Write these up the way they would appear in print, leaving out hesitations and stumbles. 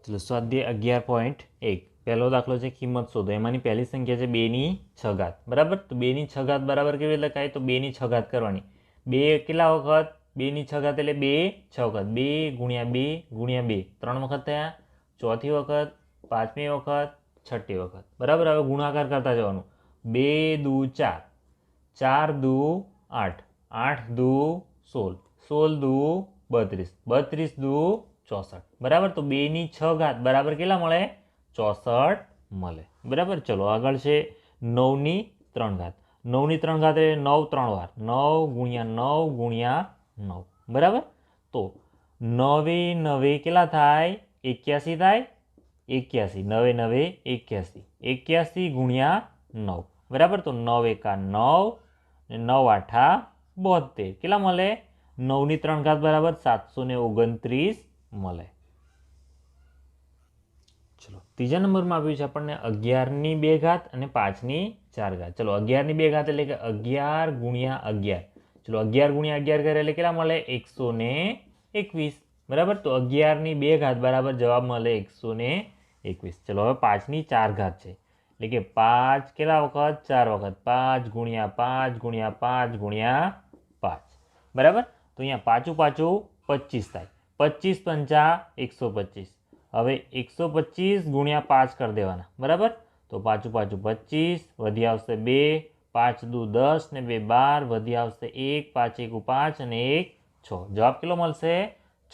ચલો સ્વાધ્યાય 11.1 પહેલો દાખલો છે કિંમત શોધો. એમાંની પહેલી સંખ્યા છે 2/6 બરાબર. તો 2/6 બરાબર કેવી લખાય? તો 2/6 કરવાની. 2 કેટલા વખત? 2/6 એટલે 2 6 વખત. 2 ગુણ્યા 2 ગુણ્યા 2 3 વખત થયા. ચોથી વખત, પાંચમી વખત, છઠ્ઠી વખત બરાબર. હવે ગુણાકાર કરતા જવાનું. 2 દુ 4, 4 દુ 8, 8 દુ 16, 16 દુ 32, 32 દુ 64 બરાબર. તો 2/6 બરાબર કેટલા મળે? 64 મળે બરાબર. ચલો આગળ છે 9/3. 9/3 એટલે 9 3 વાર. 9 ગુણ્યા 9 ગુણ્યા 9 બરાબર. તો 9 9 કેટલા થાય? 81 થાય. 81 9 9 81, 81 ગુણ્યા 9 બરાબર. તો 9 એકા 9 ને 9 આઠા 72 કેટલા મળે? 9/3 બરાબર 729 મળે. ચલો ત્રીજા નંબરમાં આપ્યું છે આપણને 11/2 અને 5/4. ચલો 11/2 એટલે કે 11 ગુણ્યા 11. ચલો 11 ગુણ્યા 11 કરે એટલે કેટલા મળે? 121 બરાબર. તો 11/2 બરાબર જવાબ મળે 121. ચલો હવે 5/4 છે એટલે કે 5 કેટલા વખત? 4 વખત. 5 ગુણ્યા 5 ગુણ્યા 5 ગુણ્યા 5 બરાબર. તો અહીંયા પાછું 25 થાય. 25 પંચા 125. હવે 125 ગુણ્યા 5 કરી દેવાના બરાબર. તો પાછું 25 વધી આવશે 2, 5 દુ 10 ને 2 12 વધી આવશે 1, 5 1 5 અને 1 6. જવાબ કેટલો મળશે?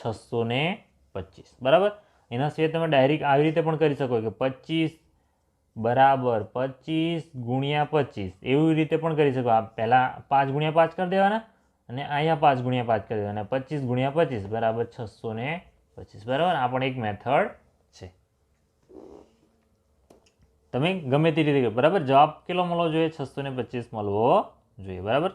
625 બરાબર. એના સિવાય તમે ડાયરેક્ટ આવી રીતે પણ કરી શકો કે 25 બરાબર 25 ગુણ્યા 25 એવી રીતે પણ કરી શકો. આ પહેલાં 5 ગુણ્યા 5 કરી દેવાના અને અહીંયા 5 ગુણ્યા 5 કરી દેવાના. 25 ગુણ્યા 25 બરાબર 625 બરાબર. આ પણ એક મેથડ છે. તમે ગમે તે રીતે બરાબર. જવાબ કેટલો મળવો જોઈએ? 625 મળવો જોઈએ બરાબર.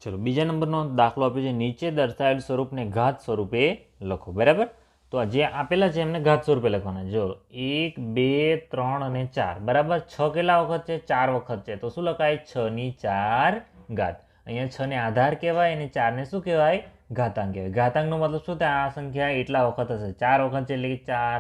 ચલો બીજા નંબરનો દાખલો આપ્યો છે. નીચે દર્શાવેલ સ્વરૂપને ઘાત સ્વરૂપે લખો બરાબર. તો જે આપેલા છે એમને ઘાત સ્વરૂપે લખવાના. જો 1 2 3 અને 4 બરાબર. 6 કેટલા વખત છે? 4 વખત છે. તો શું લખાય? 6/4 ઘાત. અહીંયા 6 ને આધાર કહેવાય અને 4 ને શું કહેવાય? ઘાતાંક કહેવાય. ઘાતાંકનો મતલબ શું થાય? આ સંખ્યા એટલા વખત હશે. 4 વખત છે એટલે કે 4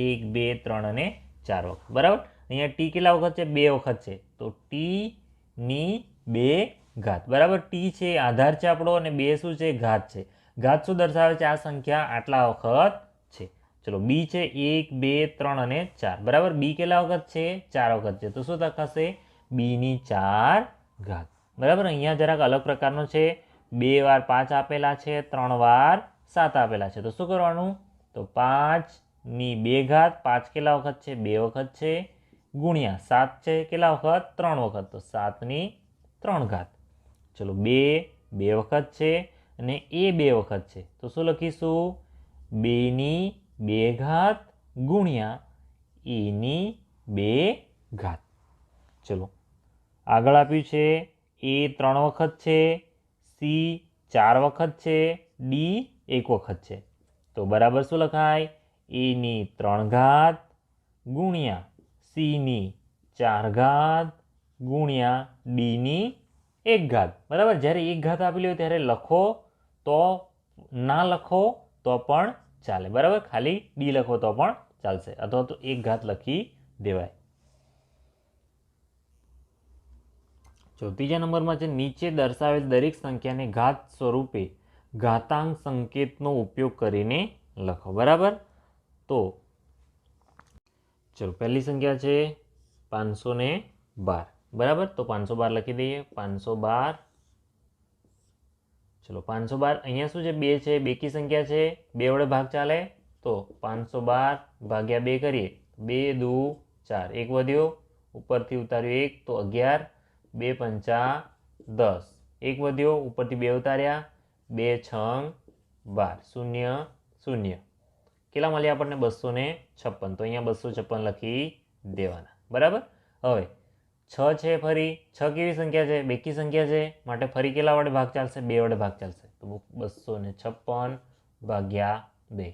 1 2 3 અને 4 વખત બરાબર. અહીંયા ટી કેટલા વખત છે? 2 વખત છે. તો t/2 ઘાત બરાબર. ટી છે આધાર છે આપણો અને 2 શું છે? ઘાત છે. ઘાત શું દર્શાવે છે? આ સંખ્યા આટલા વખત છે. ચલો બી છે 1 2 3 અને 4 બરાબર. બી કેટલા વખત છે? 4 વખત છે. તો શું લખાશે? 2/4 ઘાત બરાબર. અહીંયા જરાક અલગ પ્રકારનો છે. 2 વાર 5 આપેલા છે, 3 વાર 7 આપેલા છે. તો શું કરવાનું? તો 5/2 ઘાત. 5 કેટલા વખત છે? 2 વખત છે. ગુણ્યા 7 છે કેટલા વખત? 3 વખત. તો 7/3 ઘાત. ચલો 2 વખત છે અને એ 2 વખત છે. તો શું લખીશું? 2/2 ઘાત ગુણ્યા e/2 ઘાત. ચલો આગળ આપ્યું છે એ 3 વખત છે, સી 4 વખત છે, ડી 1 વખત છે. તો બરાબર શું લખાય? e/3 ઘાત ગુણ્યા c/4 ઘાત ગુણ્યા d/1 ઘાત બરાબર. જ્યારે 1 ઘાત આપેલી હોય ત્યારે લખો તો ના લખો તો પણ ચાલે બરાબર. ખાલી ડી લખો તો પણ ચાલશે અથવા તો 1 ઘાત લખી દેવાય. ત્રીજા નંબરમાં છે નીચે દર્શાવેલ દરેક સંખ્યાને ઘાત સ્વરૂપે ઘાતાંક સંકેતનો ઉપયોગ કરીને લખો બરાબર. તો ચલો પહેલી સંખ્યા છે 512 બરાબર. તો 512 લખી દઈએ. 512 ચલો 512 અહીંયા શું છે? 2 છે. બેકી સંખ્યા છે. 2 વડે ભાગ ચાલે. તો 512 ભાગ્યા 2 કરીએ. 2 દુ 4, 1 વધ્યો, ઉપરથી ઉતાર્યો 1 તો 11, 2 પંચા 10, 1 વધ્યો, ઉપરથી 2 ઉતાર્યા, 2 6 12, 0 0 કેટલા મળ્યા આપણને? 256. તો અહીંયા 256 લખી દેવાના બરાબર. હવે 6 છે. ફરી 6 કેવી સંખ્યા છે? બેકી સંખ્યા છે. માટે ફરી કેટલા વડે ભાગ ચાલશે? 2 વડે ભાગ ચાલશે. તો 256 ભાગ્યા 2,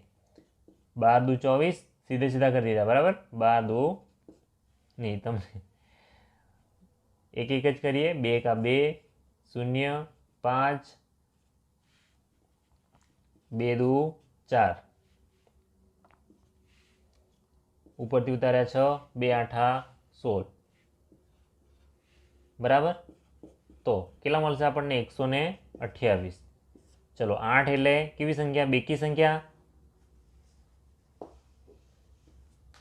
12 દુ 24 સીધે સીધા કરી દીધા બરાબર. 12 દુ નહીં તમને એક એક જ કરીએ. 2 એકા 2 0 5 2 દુ 4 ઉપરથી ઉતાર્યા 6, 2 8 16, બરાબર. તો કેટલા મળશે આપણને? 128. ચલો 8 એટલે કેવી સંખ્યા? બેકી સંખ્યા.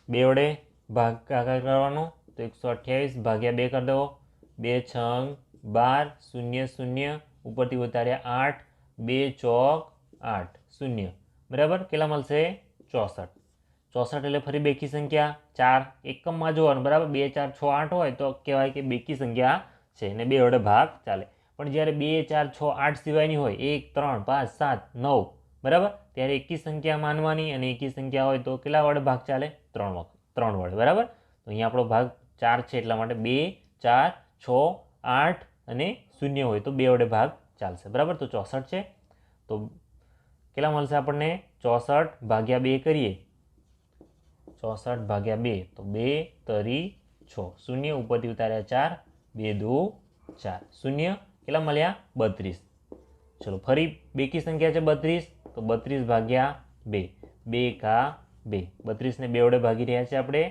2 વડે ભાગાકાર કરવાનો, તો 128 ભાગ્યા 2 કરી દો. 2 6 12, 0 0, ઉપરથી ઉતાર્યા 8, 2 ચોક 8 0, બરાબર. કેટલા મળશે? 64. 64 એટલે ફરી બેકી સંખ્યા. 4 એકમમાં જોવાનું, બરાબર. 2 4 6 8 હોય તો કહેવાય કે બેકી સંખ્યા છે ને 2 વડે ભાગ ચાલે. પણ જ્યારે 2 4 6 8 સિવાયની હોય, 1 3 5 7 9, બરાબર, ત્યારે એકી સંખ્યા માનવાની. અને એકી સંખ્યા હોય તો કેટલા વડે ભાગ ચાલે? 3 વડે, બરાબર. તો અહીંયા આપણો ભાગ 4 છે, એટલા માટે 2 4 6 8 અને 0 હોય તો 2 વડે ભાગ ચાલશે, બરાબર. તો 64 છે. તો કેટલા મળશે આપણને? 64 ભાગ્યા 2 કરીએ, 64 ભાગ્યા 2, તો 2 તરી 6, 0 ઉપરથી ઉતાર્યા 4, 2 2 4, 0 કેટલા મળ્યા? 32. ચલો ફરી બેકી સંખ્યા છે 32, તો 32 ભાગ્યા 2, 2 કા 2, 32 ને 2 વડે ભાગી રહ્યા છે આપણે.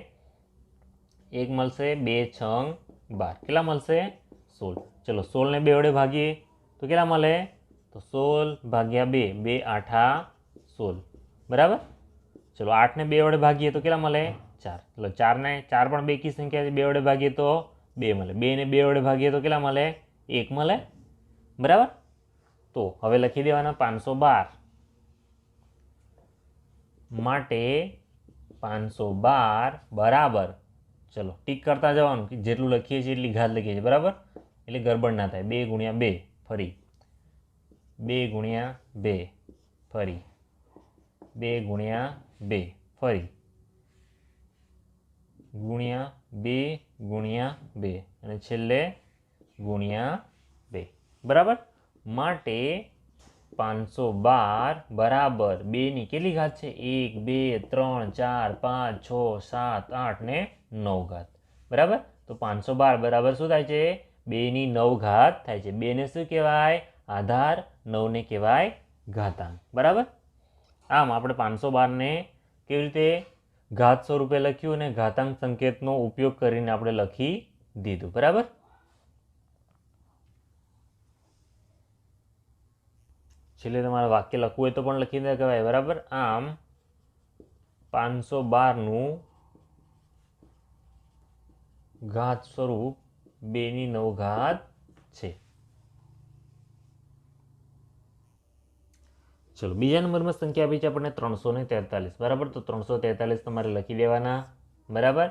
1 મળશે, 2 6 12, કેટલા મળશે? 16. ચલો 16 ને 2 વડે ભાગીએ તો કેટલા મળે? તો 16 ભાગ્યા 2, 2 8 16, બરાબર. ચલો 8 ને 2 વડે ભાગીએ તો કેટલા મળે? 4. ચલો 4 પણ બેકી સંખ્યા છે, 2 વડે ભાગીએ તો 2 મળે. 2 ને 2 વડે ભાગીએ તો કેટલા મળે? 1 મળે, બરાબર. તો હવે લખી દેવાના 512 માટે 512 બરાબર, ચલો ટીક કરતા જવાનું કે જેટલું લખીએ છીએ એટલી ઘાત લખીએ છીએ, બરાબર, એટલે ગડબડ ના થાય. 2 ગુણ્યા 2 ફરી, 2 ગુણ્યા 2 ફરી, 2 ગુણ્યા 2 ફરી, ગુણ્યા 2 ગુણ્યા 2 અને છેલ્લે ગુણ્યા 2, બરાબર. માટે 512 બરાબર 2 ની કેટલી ઘાત છે? 1 2 3 4 5 6 7 8 ને 9 ઘાત, બરાબર. તો 512 બરાબર શું થાય છે? 2 ની 9 ઘાત થાય છે. 2 ને શું કહેવાય? આધાર. 9 ને કહેવાય ઘાતાંક, બરાબર. આમ આપણે 512 ને કેવી રીતે ઘાત સ્વરૂપે લખ્યું અને ઘાતાંક સંકેતનો ઉપયોગ કરીને આપણે લખી દીધું, બરાબર. છેલ્લે તમારે વાક્ય લખવું હોય તો પણ લખી દે કહેવાય, બરાબર. આમ 512 નું ઘાત સ્વરૂપ 2 ની 9 ઘાત છે. ચલો બીજા નંબરમાં સંખ્યા આપી છે આપણને 343, બરાબર. તો 343 તમારે લખી દેવાના, બરાબર.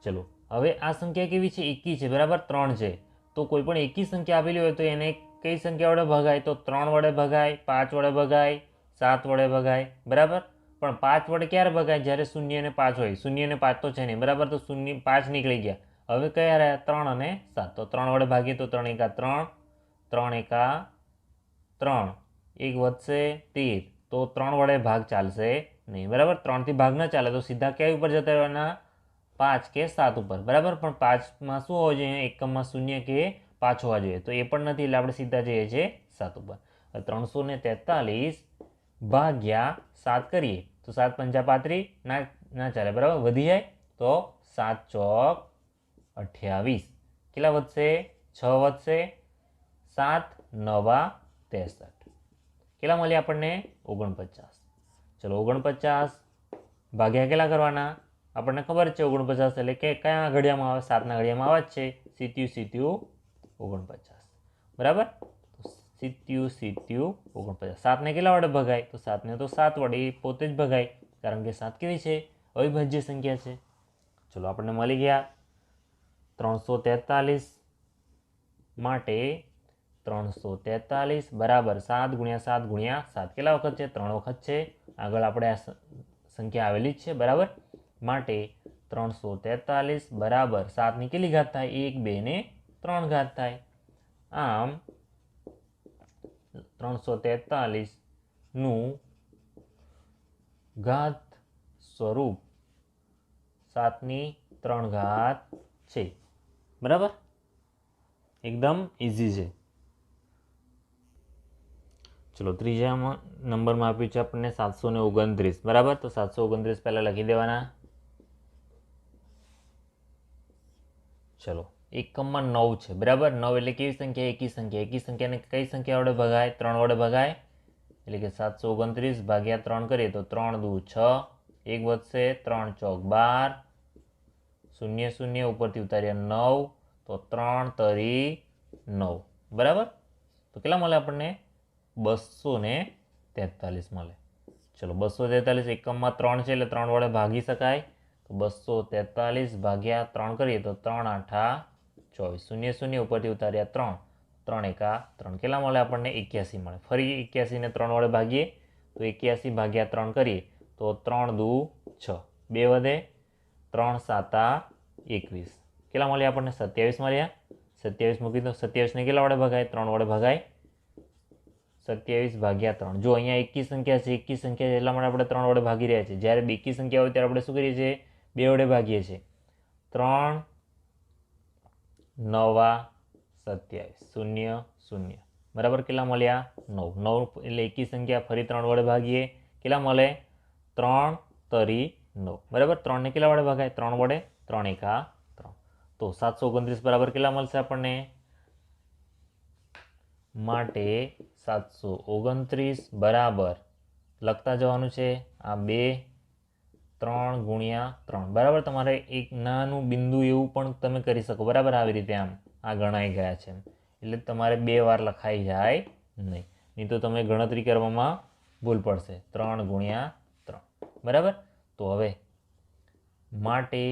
ચલો હવે આ સંખ્યા કેવી છે? એકી છે, બરાબર. 3 છે. તો કોઈ પણ એકી સંખ્યા આપેલી હોય તો એને કઈ સંખ્યા વડે ભગાય? તો 3 વડે ભગાય, 5 વડે ભગાય, 7 વડે ભગાય, બરાબર. પણ 5 વડે ક્યારે ભગાય? જ્યારે 0 અને 5 હોય. 0 અને 5 તો છે નહીં, બરાબર. તો 0 5 નીકળી ગયા. હવે કયા રહ્યા? 3 અને 7. તો 3 વડે ભાગીએ તો 3 એકા 3, 3 એકા 3, 1 વધશે 13. તો 3 વડે ભાગ ચાલશે નહીં, બરાબર. 3 થી ભાગ ન ચાલે તો સીધા ક્યાં ઉપર જતા રહેવાના? 5 કે 7 ઉપર, બરાબર. પણ 5માં શું હોવું જોઈએ? એકમમાં 0 કે 5 હોવા જોઈએ. તો એ પણ નથી, એટલે આપણે સીધા જઈએ છીએ 7 ઉપર. 343 ભાગ્યા 7 કરીએ તો 7 પંચા 35 ના ચાલે, બરાબર. વધી જાય તો 7 ચોક 28. કેટલા વધશે? 6 વધશે. 7 9 63. કેટલા મળ્યા આપણને? 49. ચલો 49 ભાગ્યા કેટલા કરવાના? આપણને ખબર છે 49 એટલે કે કયા ઘડિયામાં આવે? 7ના ઘડિયામાં આવે જ છે. સીત્યું 49, બરાબર. સીત્યું 49. 7 ને કેટલા વડે ભગાય? તો 7 ને તો 7 વડે પોતે જ ભગાય, કારણ કે 7 કેવી છે? અવિભાજ્ય સંખ્યા છે. ચલો આપણને મળી ગયા 343 માટે 343 બરાબર 7 ગુણ્યા 7 ગુણ્યા 7. કેટલા વખત છે? 3 વખત છે. આગળ આપણે આ સંખ્યા આવેલી જ છે, બરાબર. માટે 343 બરાબર 7 ની કેટલી ઘાત થાય? 1 2 ને 3 ઘાત થાય. આમ 343 નું ઘાત સ્વરૂપ 7 ની 3 ઘાત છે, બરાબર. એકદમ ઇઝી છે. ચલો ત્રીજા નંબરમાં આપ્યું છે આપણને 729, બરાબર. તો 729 પહેલાં લખી દેવાના. ચલો એકમમાં 9 છે બરાબર. 9 એટલે કેવી સંખ્યા? એકી સંખ્યા. એકી સંખ્યાને કઈ સંખ્યા વડે ભગાય? 3 વડે ભગાય. એટલે કે 729 ભાગ્યા 3 કરીએ તો 3 દુ 6, 1 વધશે, 3 ચોક 12, 0 0 ઉપરથી ઉતાર્યા 9, તો 3 તરી 9 બરાબર. તો કેટલા મળે આપણને? 243 મળે. ચલો 243 એકમમાં 3 છે એટલે 3 વડે ભાગી શકાય. તો 243 ભાગ્યા 3 કરીએ તો 3 8 24, 0 0 ઉપરથી ઉતાર્યા 3, 3 એકા 3, કેટલા મળે આપણને? 81 મળે. ફરી 81 ને 3 વડે ભાગીએ તો 81 ભાગ્યા 3 કરીએ તો 3 દુ 6, 2 વધે, 3 7 21, કેટલા મળ્યા આપણને? 27 મળ્યા. 27 મૂકી દો. 27 ને કેટલા વડે ભગાય? 3 વડે ભગાય. 27 ભાગ્યા 3. જો અહીંયા એકી સંખ્યા છે, એકી સંખ્યા છે એટલા માટે આપણે 3 વડે ભાગી રહ્યા છીએ. જ્યારે બેકી સંખ્યા હોય ત્યારે આપણે શું કરીએ છીએ? 2 વડે ભાગીએ છીએ. 3 9 27, 0 0 બરાબર. કેટલા મળ્યા? 9. 9 એટલે એકી સંખ્યા. ફરી 3 વડે ભાગીએ, કેટલા મળે? 3 તરી 9 બરાબર. 3 ને કેટલા વડે ભાગાય? 3 વડે. 3 એકા 3. તો 729 બરાબર કેટલા મળશે આપણને? માટે 729 બરાબર લખતા જવાનું છે આ 2 3 ગુણ્યા 3 બરાબર. તમારે એક નાનું બિંદુ એવું પણ તમે કરી શકો બરાબર. આવી રીતે આમ આ ગણાઈ ગયા છે એટલે તમારે 2 વાર લખાઈ જાય નહીં તો તમે ગણતરી કરવામાં ભૂલ પડશે. 3 ગુણ્યા 3 બરાબર. તો હવે માટે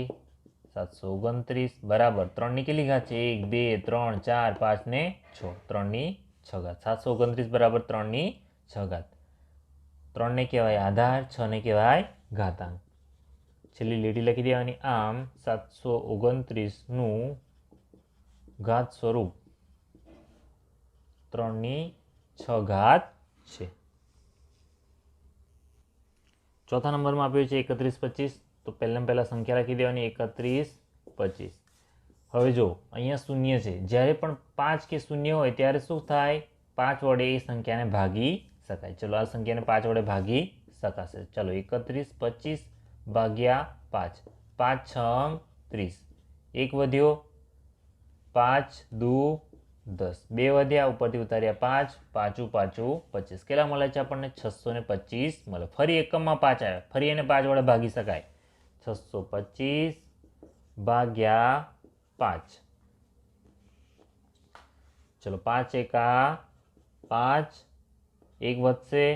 729 બરાબર 3 ની કેટલી ઘાત છે? 1 2 3 4 5 ને 6, 3 ની 6 ઘાત. 729 બરાબર 3 ની 6 ઘાત. 3 ને કહેવાય આધાર, 6 ને કહેવાય ઘાતાંક. છેલ્લી લીટી લખી દેવાની. આમ 729 ઘાત સ્વરૂપ 3 ની 6 ઘાત છે. ચોથા નંબરમાં આપ્યું છે 31 25. તો પહેલા સંખ્યા લખી દેવાની 31 25. હવે જો અહીંયા શૂન્ય છે. જ્યારે પણ 5 કે શૂન્ય હોય ત્યારે શું થાય? 5 વડે એ સંખ્યાને ભાગી શકાય. ચલો આ સંખ્યાને 5 વડે ભાગી શકાશે. ચલો 31 25 ભાગ્યા 5, 5 6 30, 1 વધ્યો, 5 દુ 10, 2 વધ્યા, ઉપરથી ઉતાર્યા 5, 5 25, કેટલા મળે છે આપણને? 625 મળે. ફરી એકમમાં 5 આવ્યા. ફરી એને 5 વડે ભાગી શકાય. 625 ભાગ્યા 5. ચલો 5 એકા 5, 1 વધશે,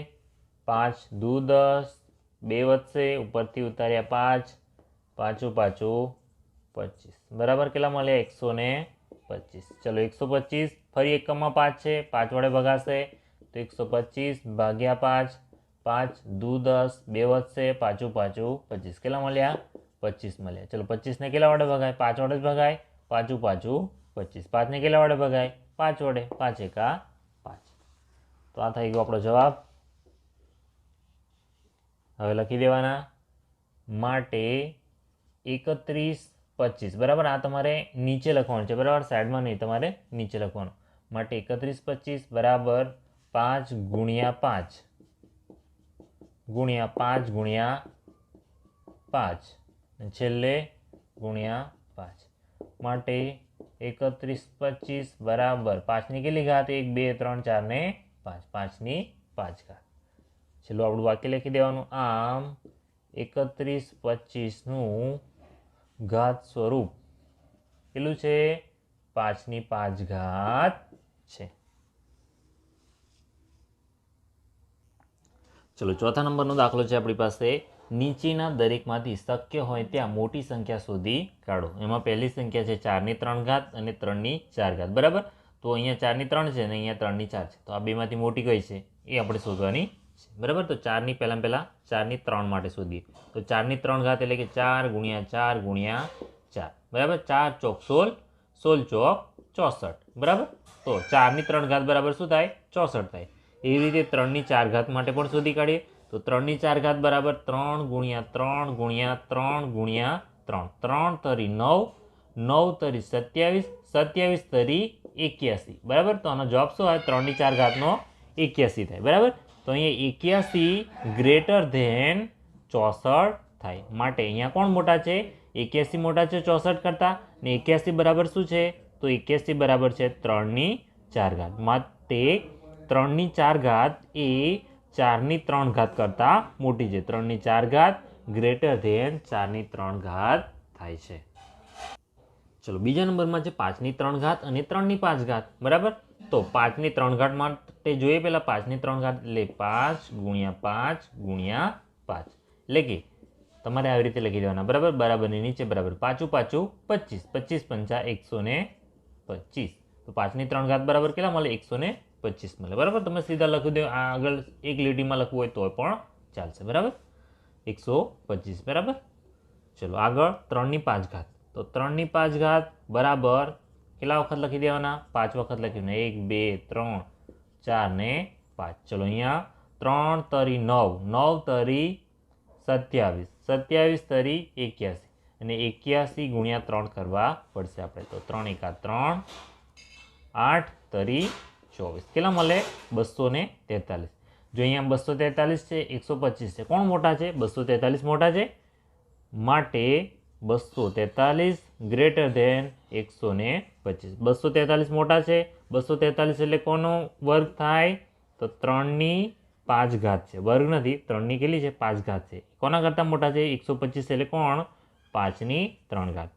5 દુ 10, 2 વધશે, ઉપરથી ઉતાર્યા 5, 5 25 બરાબર. કેટલા મળે? 125. ચલો 125 ફરી એકમમાં 5 છે, 5 વડે ભગાશે તો 125 ભાગ્યા 5, 5 દુ 10, 2 વધશે, 5 25, કેટલા મળ્યા? 25 મળ્યા. ચલો 25 ને કેટલા વડે ભગાય? 5 વડે જ ભગાય. 5 25. 5 ને કેટલા વડે ભગાય? 5 વડે. 5 એકા 5. તો આ થઈ ગયો આપણો જવાબ. હવે લખી દેવાના માટે 31 25 બરાબર. આ તમારે નીચે લખવાનું છે બરાબર, સાઈડમાં નહીં, તમારે નીચે લખવાનું. માટે 31 25 બરાબર 5 ગુણ્યા 5 ગુણ્યા 5 ગુણ્યા 5 છેલ્લે ગુણ્યા 5. માટે 31 25 બરાબર 5 ની કેટલી ઘાત? 1 2 3 4 ને 5, 5 ની 5 ઘાત. છેલ્લું આપણું વાક્ય લખી દેવાનું. આમ 31 25 નું ઘાત સ્વરૂપ કેટલું છે? 5 ની 5 ઘાત છે. ચલો ચોથા નંબરનો દાખલો છે આપણી પાસે. નીચેના દરેકમાંથી શક્ય હોય ત્યાં મોટી સંખ્યા શોધી કાઢો. એમાં પહેલી સંખ્યા છે 4 ની 3 ઘાત અને 3 ની 4 ઘાત બરાબર. તો અહીંયા 4 ની 3 છે અને અહીંયા 3 ની 4 છે. તો આ બેમાંથી મોટી કઈ છે એ આપણે શોધવાની છે બરાબર. તો 4 ની પહેલા 4 ની 3 માટે શોધીએ. તો 4 ની 3 ઘાત એટલે કે 4 ગુણ્યા 4 ગુણ્યા 4 બરાબર. 4 ચોક 16, 16 ચોક 64 બરાબર. તો 4 ની 3 ઘાત બરાબર શું થાય? 64 થાય. એવી રીતે 3 ની 4 ઘાત માટે પણ શોધી કાઢીએ. તો 3 ની 4 ઘાત બરાબર 3 ગુણ્યા 3 ગુણ્યા 3 ગુણ્યા 3, 3 તરી 9, 9 તરી 27, 27 તરી 81 બરાબર. તો આનો જવાબ શું આવે? 3 ની 4 ઘાતનો 81 થાય બરાબર. તો અહીંયા 81 ગ્રેટર ધેન 64 થાય. માટે અહીંયા કોણ મોટા છે? 81 મોટા છે 64 કરતાં. ને 81 બરાબર શું છે? તો 81 બરાબર છે 3/4. માટે 3/4 એ 4/3 કરતાં મોટી છે. 3/4 ગ્રેટર ધેન 4/3 થાય છે. ચલો બીજા નંબરમાં છે 5/3 અને 3/5. બરાબર. તો 5/3 માટે જોઈએ પહેલાં 5/3 એટલે 5 × 5 × 5 એટલે કે તમારે આવી રીતે લખી દેવાના. બરાબર. બરાબરની નીચે બરાબર 5 5 25 25 × 5 125. તો 5/3 બરાબર કેટલા મળે? 125 મળે. બરાબર. તમે સીધા લખી દો. આગળ એક લીટીમાં લખવું હોય તો પણ ચાલશે. બરાબર. 125. બરાબર. ચલો આગળ 3/5. તો 3/5 બરાબર કેટલા વખત લખી દેવાના? 5 વખત લખી દેવાના. 1 2 3 4 ને 5. ચલો અહીંયા 3 તરી 9, 9 તરી 27, 27 તરી 81 અને 81 × 3 કરવા પડશે આપણે. તો 3 × 3 8 તરી 24 કેટલા મળે? 243. જો અહીંયા 243 છે 125 છે. કોણ મોટા છે? 243 મોટા છે. માટે 243 ગ્રેટર ધેન 125. 243 મોટા છે. 243 એટલે કોનો વર્ગ થાય? તો 3/5 છે. વર્ગ નથી. 3ની કેટલી છે? 5 છે. કોના કરતાં મોટા છે? 125 એટલે કોણ? 5/3.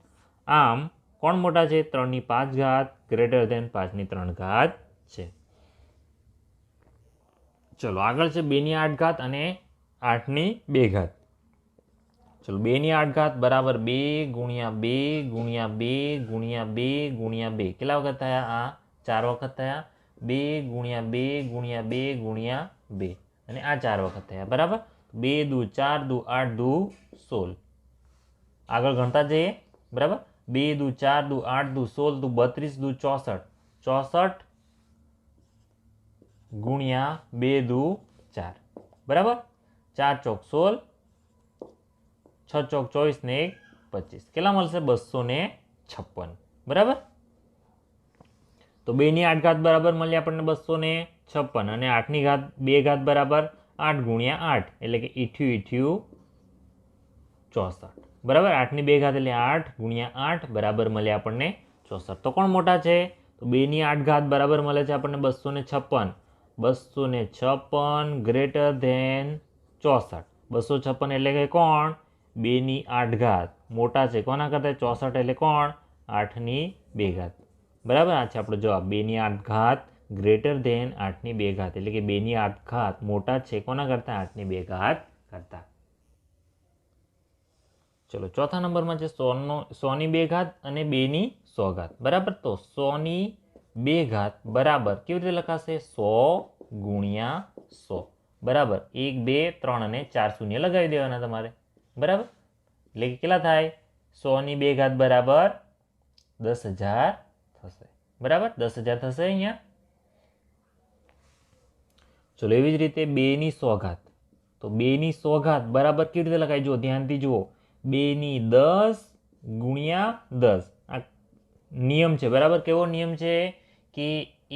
આમ કોણ મોટા છે? 3/5 ગ્રેટર ધેન 5/3 છે. ચલો આગળ છે 2/8 અને 8/2. ચલો 2/8 બરાબર 2 × 2 × 2 × 2 × 2 કેટલા વખત થયા? આ 4 વખત થયા. 2 × 2 × 2 × 2 અને આ 4 વખત થયા. બરાબર. 2 દુ 4 દુ 8 દુ 16. આગળ ગણતા જઈએ. બરાબર. 2 દુ 4 દુ 8 દુ 16 દુ 32 દુ 64. 64 × 2 દુ 4. બરાબર. 4 ચોક 16, 6 ચોક 24 ને 1 25 કેટલા મળશે? 256. બરાબર. તો 2/8 બરાબર મળે આપણને 256 અને 8/2 બરાબર 8 × 8 એટલે કે 88 64. બરાબર. 8/2 એટલે 8 × 8 બરાબર મળે આપણને 64. તો કોણ મોટા છે? તો 2/8 બરાબર મળે છે આપણને 256. 256 ગ્રેટર ધેન 64. 256 એટલે કે કોણ? 2/8 મોટા છે. કોના કરતાં? 64 એટલે કોણ? 8/2. બરાબર. આ છે આપણો જવાબ. 2/8 ગ્રેટર ધેન 8/2 એટલે કે 2/8 મોટા છે. કોના કરતાં? 8/2 કરતાં. ચલો ચોથા નંબરમાં છે 100/2 અને 2/100. બરાબર. તો 100/2 બરાબર કેવી રીતે લખાશે? 100 × 100. બરાબર. 1 2 3 અને 4 શૂન્ય લગાવી દેવાના તમારે. બરાબર. એટલે કે કેટલા થાય? 100/2 બરાબર 10,000 થશે. બરાબર. 10,000 થશે અહીંયા. ચલો એવી જ રીતે 2/100. તો 2/100 બરાબર કેવી રીતે લખાય? જો ધ્યાનથી જુઓ. 2/10 × 10. આ નિયમ છે. બરાબર. કેવો નિયમ છે? કે એ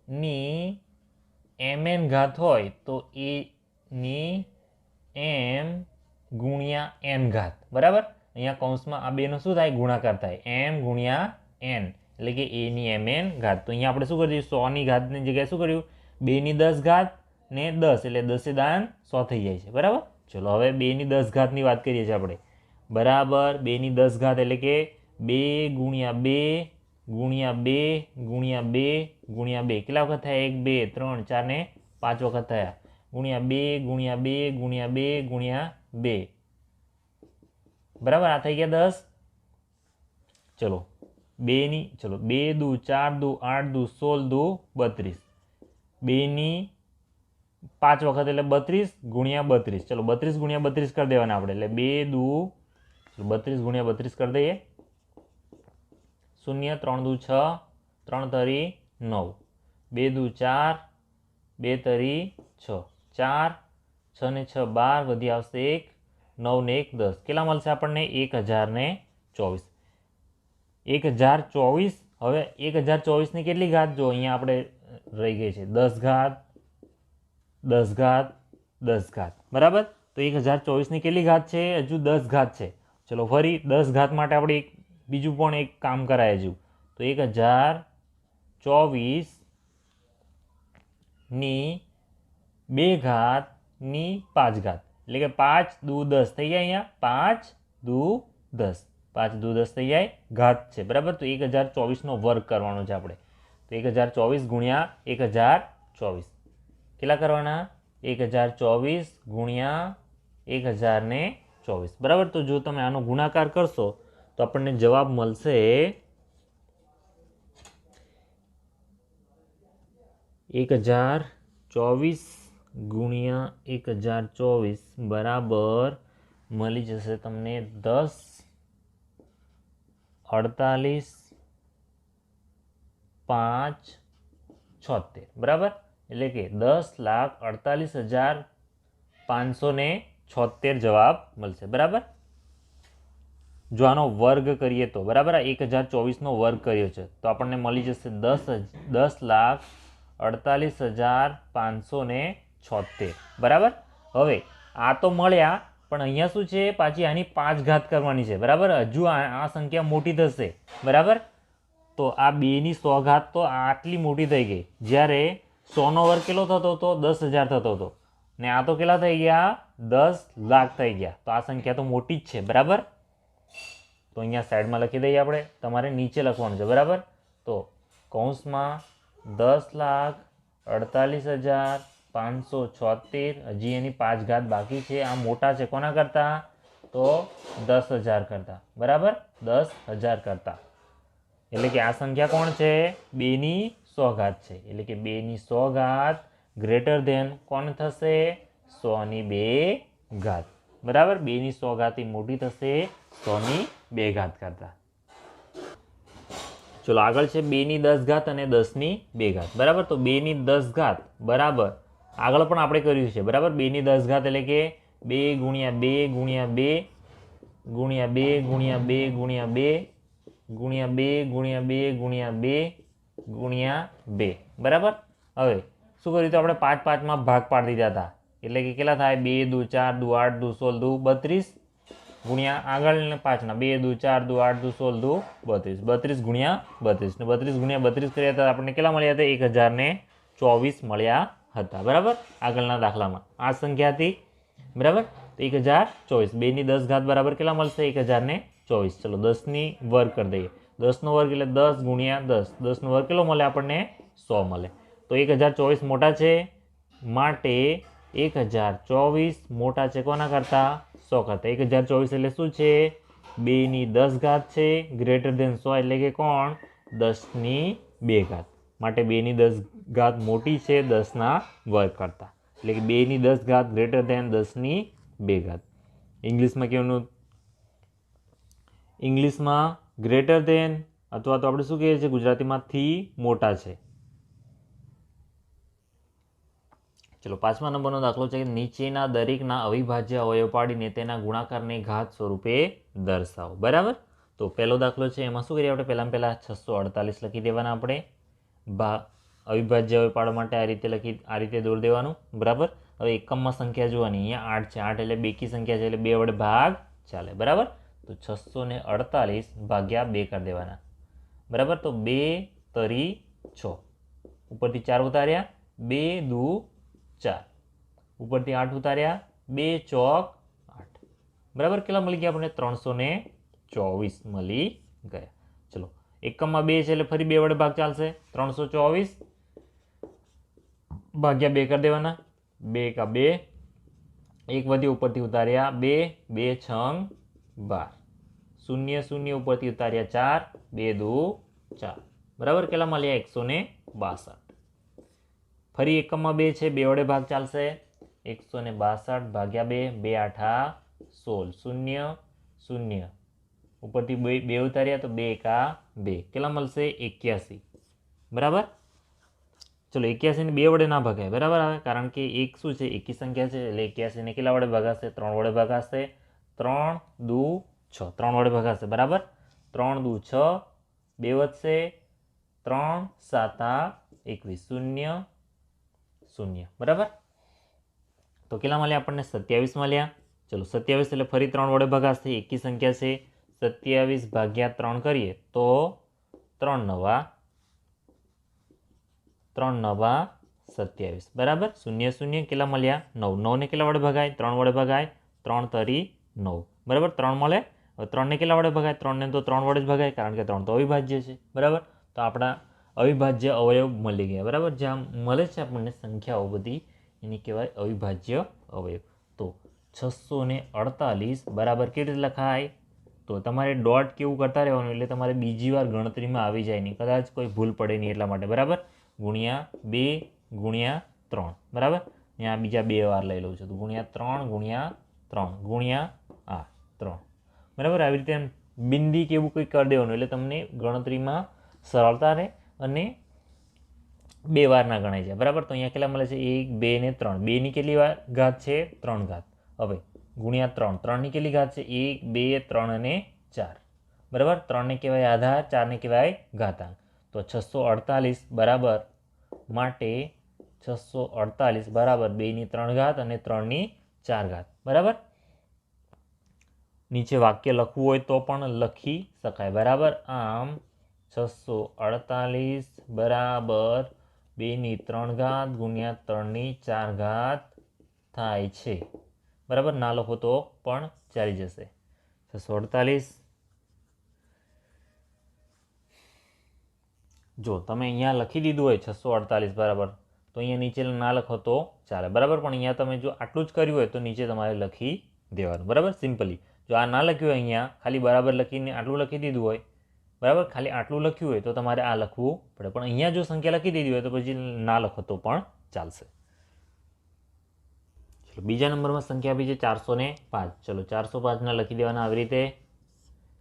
ની mn ઘાત હોય તો એ ની m × n ઘાત. બરાબર. અહીંયા કૌંસમાં આ બેનો શું થાય? ગુણાકાર થાય. m × n એટલે કે a ની mn ઘાત. તો અહીંયા આપણે શું કરી દઈશું? 100ની ઘાતની જગ્યાએ શું કર્યું? 2/10 ને 10 એટલે 10 દાન 100 થઈ જાય છે. બરાબર. ચલો હવે 2/10 ની વાત કરીએ છીએ આપણે. બરાબર. 2/10 એટલે કે 2 × 2 × 2 × 2 × 2 કેટલા વખત થયા? 1 2 3 4 ને 5 વખત થયા. × 2 × 2 × 2 × 2. બરાબર. આ થઈ ગયા 10. ચલો 2 દુ 4 દુ 8 દુ 16 દુ 32. 2/5 વખત એટલે 32 × 32. ચલો 32 × 32 કરી દેવાના આપણે. એટલે 2 દુ 32 × 32 કરી દઈએ. 0 3 દુ 6 3 તરી 9. 2 દુ 4 2 તરી 6. 4 6 ને 6 12 વધી આવશે 1 9 ને 1 10. કેટલા મળશે આપણને? 1024. 1024. હવે 1024 ની કેટલી ઘાત? જો અહીંયા આપણે રહી ગઈ છે 10 ઘાત 10 ઘાત 10 ઘાત. બરાબર. તો 1024ની કેટલી ઘાત છે? હજુ 10 ઘાત છે. ચલો ફરી 10 ઘાત માટે આપણે બીજું પણ એક કામ કરાય હજુ. તો 1024ની 2 ઘાત ની 5 ઘાત, એટલે કે 5 દુ 10 થઈ જાય. અહીંયા 5 દુ 10, 5 દુ 10 થઈ જાય, ઘાત છે બરાબર. તો 1024નો વર્ગ કરવાનો છે આપણે. તો 1024 ગુણ્યા 1024 કેટલા કરવાના? 1024 ગુણ્યા 1024 બરાબર. તો જો તમે આનો ગુણાકાર કરશો તો આપણને જવાબ મળશે 1024 ગુણ્યા 1024 બરાબર મળી જશે તમને 10 48 5 76 બરાબર. એટલે કે 10,48,576 જવાબ મળશે બરાબર. જો આનો વર્ગ કરીએ તો બરાબર, આ 1024નો વર્ગ કર્યો છે તો આપણને મળી જશે 10,48,576 બરાબર. હવે આ તો મળ્યા, પણ અહીંયા શું છે? પાછી આની 5 ઘાત કરવાની છે બરાબર. હજુ આ સંખ્યા મોટી થશે બરાબર. તો આ 2ની 100 ઘાત તો આટલી મોટી થઈ ગઈ. જ્યારે 100નો વર્ગ કેટલો થતો હતો? 10,000 થતો હતો. ને આ તો કેટલા થઈ ગયા? 10 લાખ થઈ ગયા. તો આ સંખ્યા તો મોટી જ છે બરાબર. તો અહીંયા સાઈડમાં લખી દઈએ આપણે, તમારે નીચે લખવાનું છે બરાબર. તો કૌંસમાં 10,48,576, હજી એની 5 ઘાત બાકી છે. આ મોટા છે કોના કરતા? તો 10,000 કરતા બરાબર, 10,000 કરતા. એટલે કે આ સંખ્યા કોણ છે? 2ની 100 ઘાત છે. એટલે કે 2ની 100 ઘાત ગ્રેટર ધેન કોણ થશે? 100ની 2 ઘાત બરાબર. 2ની 100 ઘાત એ મોટી થશે 100ની 2 ઘાત કરતા. ચલો આગળ છે 2ની 10 ઘાત અને 10ની 2 ઘાત બરાબર. તો 2ની 10 ઘાત બરાબર આગળ પણ આપણે કર્યું છે બરાબર. 2ની 10 ઘાત એટલે કે 2 ગુણ્યા 2 ગુણ્યા 2 ગુણ્યા 2 ગુણ્યા 2 ગુણ્યા 2 ગુણ્યા 2 ગુણ્યા 2 ગુણ્યા 2 ગુણ્યા 2 બરાબર. હવે શું કર્યું? તો આપણે 5 5માં ભાગ પાડી દીધા હતા. એટલે કે કેટલા થાય? 2 દુ 4 દુ 8 દુ 16 દુ 32 ગુણ્યા આગળ 5ના 2 દુ 4 દુ 8 દુ 16 દુ 32, 32 ગુણ્યા 32 ને 32 ગુણ્યા 32 કર્યા હતા આપણને કેટલા મળ્યા હતા? 1024 મળ્યા હતા બરાબર. આગળના દાખલામાં આ સંખ્યા હતી બરાબર. તો 1024, 2ની 10 ઘાત બરાબર કેટલા મળશે? 1024. ચલો 10ની વર્ગ કરી દઈએ. 10નો વર્ગ એટલે 10 ગુણ્યા 10, 10નો વર્ગ કેટલો મળે આપણને? 100 મળે. તો 1024 મોટા છે માટે 1024 મોટા છે કોના કરતા? 100 કરતા. 1024 એટલે શું છે? 2ની 10 ઘાત છે ગ્રેટર ધેન 100 એટલે કે કોણ? 10ની 2 ઘાત. માટે 2ની 10 ઘાત મોટી છે 10ના વર્ગ કરતા. એટલે કે 2ની 10 ઘાત ગ્રેટર ધેન 10ની 2 ઘાત. ઇંગ્લિશમાં કહેવાનું, ઇંગ્લિશમાં ગ્રેટર ધેન અથવા તો આપણે શું કહીએ છીએ ગુજરાતીમાં થી મોટા છે. ચલો 5મા નંબરનો દાખલો છે કે નીચેના દરેકના અવિભાજ્ય અવયવ પાડીને તેના ગુણાકારને ઘાત સ્વરૂપે દર્શાવો બરાબર. તો પહેલો દાખલો છે એમાં શું કરીએ આપણે? પહેલા 648 લખી દેવાના આપણે. અવિભાજ્ય અવયવ પાડવા માટે આ રીતે દોરી દેવાનું બરાબર. હવે એકમમાં સંખ્યા જોવાની, અહીંયા 8 છે. 8 એટલે બેકી સંખ્યા છે એટલે 2 વડે ભાગ ચાલે બરાબર. તો 648 ભાગ્યા 2 કરી દેવાના બરાબર. તો 2 તરી 6, ઉપરથી 4 ઉતાર્યા, 2 દુ 4, ઉપરથી 8 ઉતાર્યા, 2 ચોક 8 બરાબર. કેટલા મળી ગયા આપણને? 324 મળી ગયા. ચલો એકમમાં 2 છે એટલે ફરી 2 વડે ભાગ ચાલશે. 324 ભાગ્યા 2 કરી દેવાના. 2 કા 2, 1 વધી ઉપરથી ઉતાર્યા 2, 2 છંગ 12, 0 0 ઉપરથી ઉતાર્યા 4, 2 દુ 4 બરાબર. કેટલા મળ્યા? 162. ફરી એકમમાં 2 છે, 2 વડે ભાગ ચાલશે. 162 ભાગ્યા 2, 2 8 16, 0 0 ઉપરથી 2 ઉતાર્યા તો 2 કા 2 કેટલા મળશે? 81 બરાબર. ચલો 81ને 2 વડે ના ભગાય બરાબર આવે, કારણ કે એક શું છે? એકી સંખ્યા છે એટલે 81ને કેટલા વડે ભગાશે? 3 વડે ભગાશે. 3 દુ 6, 3 વડે ભગાશે બરાબર. 3 દુ 6, 2 વધશે. 3 7 21, 0 0 બરાબર. તો કેટલા મળ્યા આપણને 27 મળ્યા. ચલો 27 એટલે ફરી 3 વડે ભગાશે, એકી સંખ્યા છે. 27 ભાગ્યા 3 કરીએ તો 3 નવા 27 બરાબર. 0 0 કેટલા મળ્યા 9. 9 ને કેટલા વડે ભગાય 3 વડે ભગાય, 3 તરી 9 બરાબર. 3 મળે. હવે 3 ને કેટલા વડે ભગાય 3 ને તો 3 વડે જ ભગાય કારણ કે 3 તો અવિભાજ્ય છે બરાબર. તો આપણા અવિભાજ્ય અવયવ મળી ગયા બરાબર. જ્યાં મળે છે આપણને સંખ્યાઓ બધી એની કહેવાય અવિભાજ્ય અવયવ. તો 648 બરાબર કેવી રીતે લખાય? તો તમારે ડોટ કેવું કરતા રહેવાનું એટલે તમારે બીજી વાર ગણતરીમાં આવી જાય નહીં, કદાચ કોઈ ભૂલ પડે નહીં એટલા માટે બરાબર. ગુણ્યા 2 ગુણ્યા 3 બરાબર. ત્યાં બીજા 2 વાર લઈ લઉં છું તો ગુણ્યા 3 ગુણ્યા 3 ગુણ્યા 3 બરાબર. આવી રીતે બિંદી કે એવું કંઈ કરી દેવાનું એટલે તમને ગણતરીમાં સરળતા રહે અને 2 વાર ના ગણાય જાય બરાબર. તો અહીંયા કેટલા મળે છે 1 2 ને 3. 2 ની કેટલી ઘાત છે 3 ઘાત. હવે ગુણ્યા 3. 3 ની કેટલી ઘાત છે 1 2 3 અને 4 બરાબર. 3 ને કહેવાય આધાર, 4 ને કહેવાય ઘાતાંક. તો 648 બરાબર માટે 648 બરાબર 2 ની 3 ઘાત અને 3 ની 4 ઘાત બરાબર. નીચે વાક્ય લખવું હોય તો પણ લખી શકાય બરાબર. આમ 648 બરાબર 2 ની 3 ઘાત ગુણ્યા 3 ની 4 ઘાત થાય છે બરાબર. ના લખો તો પણ ચાલી જશે. 648 જો તમે અહીંયા લખી દીધું હોય 648 બરાબર તો અહીંયા નીચે ના લખો તો ચાલે બરાબર. પણ અહીંયા તમે જો આટલું જ કર્યું હોય તો નીચે તમારે લખી દેવાનું બરાબર સિમ્પલી. જો આ ના લખ્યું હોય અહીંયા ખાલી બરાબર લખીને આટલું લખી દીધું હોય બરાબર, ખાલી આટલું લખ્યું હોય તો તમારે આ લખવું પડે. પણ અહીંયા જો સંખ્યા લખી દીધી હોય તો પછી ના લખો તો પણ ચાલશે. ચલો બીજા નંબરમાં સંખ્યા આપી છે 405. ચલો 405 ના લખી દેવાના આવી રીતે.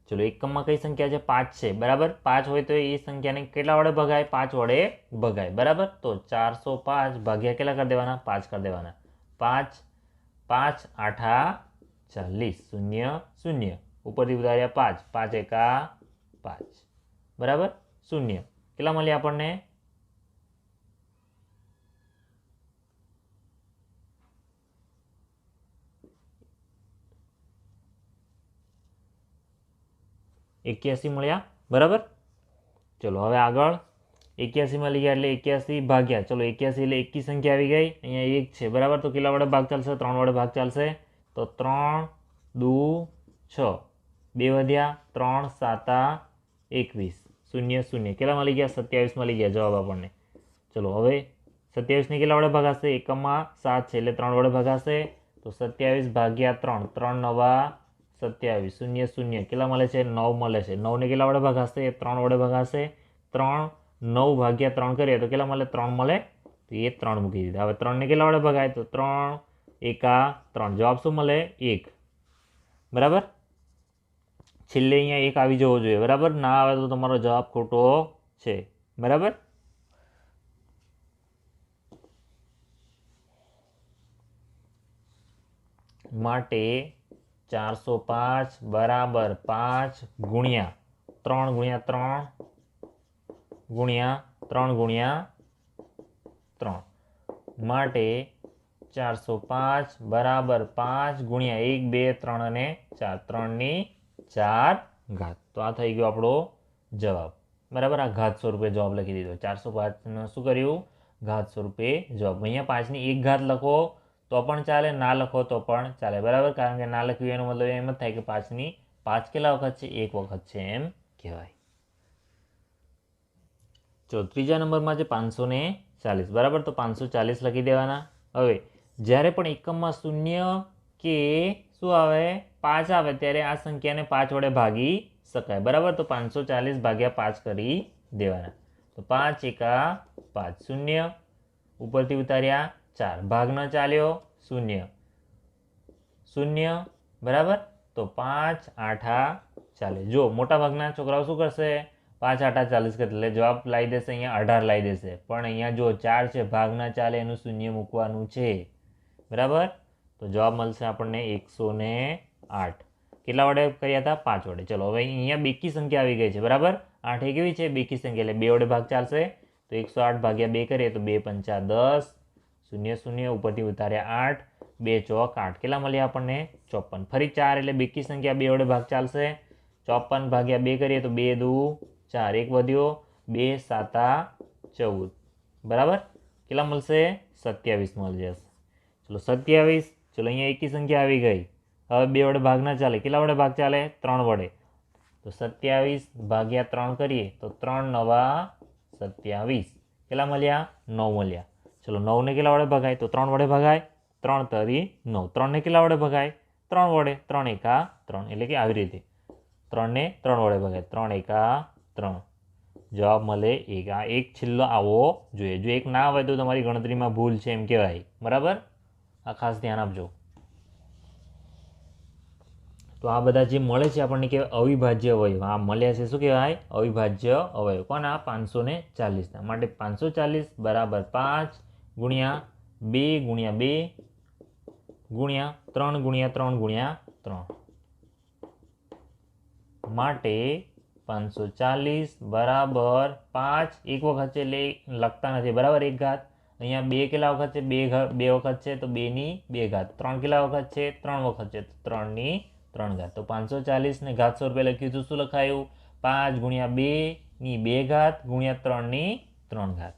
ચલો એકમમાં કઈ સંખ્યા છે 5 છે બરાબર. 5 હોય તો એ સંખ્યાને કેટલા વડે ભગાય 5 વડે ભગાય બરાબર. તો 405 ભાગ્યા કેટલા કરી દેવાના 5 કરી દેવાના. 5 5 8 40 0 0 ઉપરથી ઉતાર્યા 5 5 એકા 5 બરાબર 0 કેટલા મળ્યા આપણને 81 મળ્યા બરાબર. ચલો હવે આગળ 81 માં લઈ ગયા એટલે 81 ભાગ્યા. ચલો 81 એટલે એકી સંખ્યા આવી ગઈ. અહીંયા 1 છે બરાબર. તો કેટલા વડે ભાગ ચાલશે 3 વડે ભાગ ચાલશે. તો 3 2 6 2 વધ્યા 3 7 21 0 0 કેટલા મળી ગયા 27 મળી ગયા જવાબ આપણને. ચલો હવે 27 ને કેટલા વડે ભાગાશે એકમમાં 7 છે એટલે 3 વડે ભાગાશે. તો 27 ભાગ્યા 3 3 9 27 0 0 કેટલા મળે છે 9 મળે છે. 9 ને કેટલા વડે ભાગાશે 3 વડે ભાગાશે. 3 9 ભાગ્યા 3 કરીએ તો કેટલા મળે 3 મળે. તો એ 3 મૂકી દીધા. હવે 3 ને કેટલા વડે ભગાય તો 3 એકા 3 જવાબ શું મળે 1 બરાબર. છેલ્લે અહીંયા 1 આવી જવો જોઈએ બરાબર. ના આવે તો તમારો જવાબ ખોટો છે બરાબર. માટે 405 બરાબર 5 ગુણ્યા 3 ગુણ્યા 3 ગુણ્યા 3 ગુણ્યા 3 માટે 405 બરાબર 5 ગુણ્યા 1 2 3 અને 4 3 ની 4 ઘાત. તો આ થઈ ગયો આપણો જવાબ બરાબર. આ ઘાત સ્વરૂપે જવાબ લખી દીધો. 405 શું કર્યું ઘાત સ્વરૂપે જવાબ. અહીંયા 5 ની 1 ઘાત લખો તો પણ ચાલે, ના લખો તો પણ ચાલે બરાબર. કારણ કે ના લખ્યું એનો મતલબ એમ જ થાય કે 5 ની 5 કેટલા વખત છે 1 વખત છે એમ કહેવાય. ચલો ત્રીજા નંબરમાં છે 540 બરાબર. તો 540 લખી દેવાના. હવે જ્યારે પણ એકમમાં શૂન્ય કે શું આવે 5 આવે ત્યારે આ સંખ્યાને 5 વડે ભાગી શકાય બરાબર. તો 540 ભાગ્યા 5 કરી દેવાના. તો 5 એકા 5 0 ઉપરથી ઉતાર્યા 4 ભાગ ન ચાલ્યો 0 0 બરાબર. તો 5 8 ચાલે. જો મોટા ભાગના છોકરાઓ શું કરશે 5 8 40 કરે એટલે જવાબ લાવી દેશે અહીંયા 18 લાવી દેશે. પણ અહીંયા જો 4 છે ભાગ ના ચાલે એનું શૂન્ય મૂકવાનું છે બરાબર. તો જવાબ મળશે આપણને 108. કેટલા વડે કર્યા હતા 5 વડે. ચલો હવે અહીંયા બેકી સંખ્યા આવી ગઈ છે બરાબર. 8 એ કેવી છે બેકી સંખ્યા એટલે 2 વડે ભાગ ચાલશે. તો 108 ભાગ્યા 2 કરીએ તો 2 5 10 શૂન્ય શૂન્ય ઉપરથી ઉતાર્યા 8, 2 ચોક 8, કેટલા મળ્યા આપણને 54. ફરી 4 એટલે બેકી સંખ્યા 2 વડે ભાગ ચાલશે. 54 ભાગ્યા 2 કરીએ તો 2 દુ 4, 1 વધ્યો, 2 7 14, બરાબર. કેટલા મળશે 27 મળી જશે. ચલો 27. ચલો અહીંયા એકી સંખ્યા આવી ગઈ. હવે 2 વડે ભાગ ના ચાલે. કેટલા વડે ભાગ ચાલે 3 વડે. તો 27 ભાગ્યા 3 કરીએ તો 3 નવા 27, કેટલા મળ્યા 9 મળ્યા. ચલો 9 ને કેટલા વડે ભગાય તો 3 વડે ભગાય. 3 તરી 9. 3 ને કેટલા વડે ભગાય 3 વડે. 3 એકા 3, એટલે કે આવી રીતે 3 ને 3 વડે ભગાય. 3 એકા 3, જવાબ મળે 1. આ એક છેલ્લો આવો જોઈએ. જો એક ના આવે તો તમારી ગણતરીમાં ભૂલ છે એમ કહેવાય, બરાબર. આ ખાસ ધ્યાન આપજો. તો આ બધા જે મળે છે આપણને કહેવાય અવિભાજ્ય અવયવ. આ મળ્યા છે શું કહેવાય અવિભાજ્ય અવયવ. કોના 540ના. માટે 540 બરાબર 5 ગુણ્યા 2 ગુણ્યા 2 ગુણ્યા 3 ગુણ્યા 3 ગુણ્યા 3. માટે 540 બરાબર 5 એક વખત છે એટલે લખતા નથી, બરાબર. 1 ઘાત. અહીંયા 2 કેટલા વખત છે 2 વખત છે તો 2 ની 2 ઘાત. 3 કેટલા વખત છે 3 વખત છે તો 3 ની 3 ઘાત. તો 540 ને ઘાત સ્વરૂપે લખ્યું તો શું લખાયું 5 ગુણ્યા 2 ની 2 ઘાત ગુણ્યા 3 ની 3 ઘાત.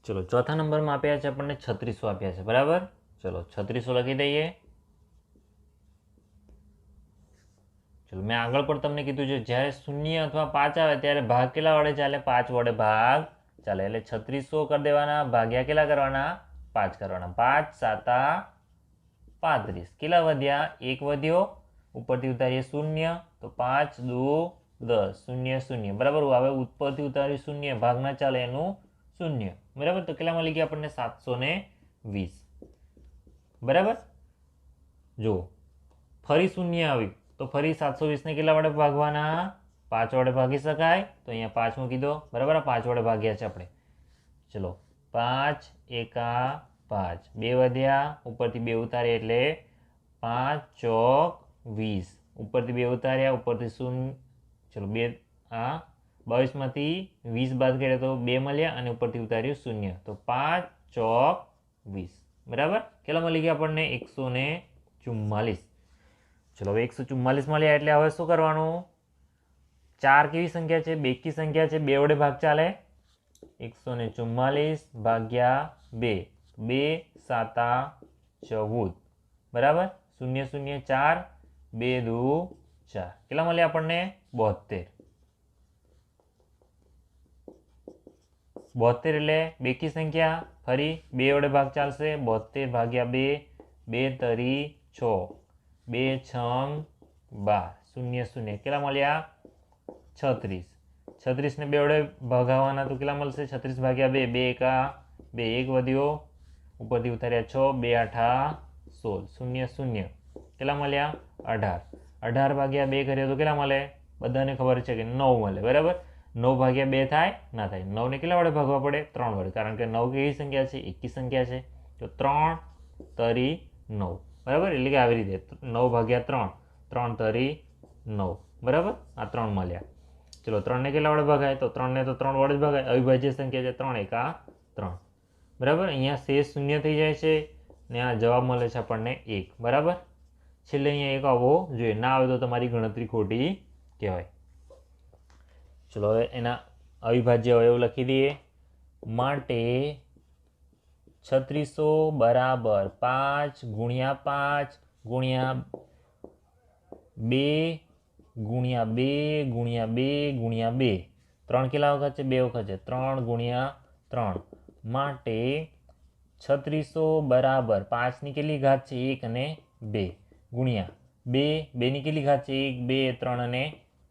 ચલો ચોથા નંબરમાં આપ્યા છે આપણને 3600 આપ્યા છે, બરાબર. ચલો 3600 લખી દઈએ. ચલો મેં આગળ પણ તમને કીધું છે જ્યારે 0 અથવા 5 આવે ત્યારે ભાગ કેટલા વડે ચાલે 5 વડે ભાગ ચાલે. એટલે 3600 કરી દેવાના, ભાગ્યા કેટલા કરવાના 5 કરવાના. 5 7 35, કેટલા વધ્યા 1 વધ્યો, ઉપરથી ઉતારીએ 0 તો 5 દુ 10, 0 0, બરાબર. હવે ઉપરથી ઉતાર્યું 0, ભાગ ના ચાલે એનું 0, બરાબર. તો કેટલા મળી ગયા આપણને 720, બરાબર. જો ફરી 0 આવ્યું તો ફરી 720 ને કેટલા વડે ભાગવાના 5 વડે ભાગી શકાય. તો અહીંયા 5 મૂકી દો, બરાબર. 5 વડે ભાગ્યા છે આપણે. ચલો 5 એકા 5, 2 વધ્યા, ઉપરથી 2 ઉતારીએ એટલે 5 ચોક 20, ઉપરથી 2 ઉતાર્યા, ઉપરથી 0. ચલો 2 આ 22 માંથી 20 બાદ કરીએ તો 2 મળ્યા અને ઉપરથી ઉતાર્યું 0, તો 5 ચોક 20, બરાબર. કેટલા મળી ગયા આપણને 144. ચલો હવે 144 મળ્યા એટલે હવે શું કરવાનું 4 કેવી સંખ્યા છે બેકી સંખ્યા છે, 2 વડે ભાગ ચાલે. 144 ભાગ્યા 2, 2 7 14, બરાબર. 0 0 4, 2 દુ 4, કેટલા મળ્યા આપણને 72. 72 એટલે બેકી સંખ્યા, ફરી 2 વડે ભાગ ચાલશે. 72 ભાગ્યા 2, 2 તરી 6, 2 6 12, 0 0, કેટલા મળ્યા 36. 36 ને 2 વડે ભાગાવવાના તો કેટલા મળશે 36 ભાગ્યા 2, 2 એકા 2, 1 વધ્યો, ઉપરથી ઉતાર્યા 6, 2 8 16, 0 0, કેટલા મળ્યા 18. 18 ભાગ્યા 2 કરીએ તો કેટલા મળે બધાને ખબર છે કે 9 મળે, બરાબર. 9 ભાગ્યા 2 થાય ના થાય. 9 ને કેટલા વડે ભાગવા પડે 3 વડે, કારણ કે 9 કેવી સંખ્યા છે એકી સંખ્યા છે. તો 3 તરી 9, બરાબર. એટલે કે આવી રીતે 9 ભાગ્યા 3, 3 તરી 9, બરાબર. આ 3 મળ્યા. ચલો 3 ને કેટલા વડે ભગાય તો 3 ને તો 3 વડે જ ભગાય, અવિભાજ્ય સંખ્યા છે. 3 એકા 3, બરાબર. અહીંયા શેષ 0 થઈ જાય છે ને આ જવાબ મળે છે આપણને 1, બરાબર. છેલ્લે અહીંયા 1 આવવો જોઈએ, ના આવે તો તમારી ગણતરી ખોટી કહેવાય. ચલો હવે એના અવિભાજ્ય અવયવ લખી દઈએ. માટે 3600 બરાબર 5 ગુણ્યા 5 ગુણ્યા 2 ગુણ્યા 2 ગુણ્યા 2 ગુણ્યા 2, 3 કેટલા વખત છે 2 વખત છે. 3 ગુણ્યા 3, માટે 3600 બરાબર 5 ની કેટલી ઘાત છે 1 અને 2 ગુણ્યા 2, 2 ની કેટલી ઘાત છે 1 2 3 અને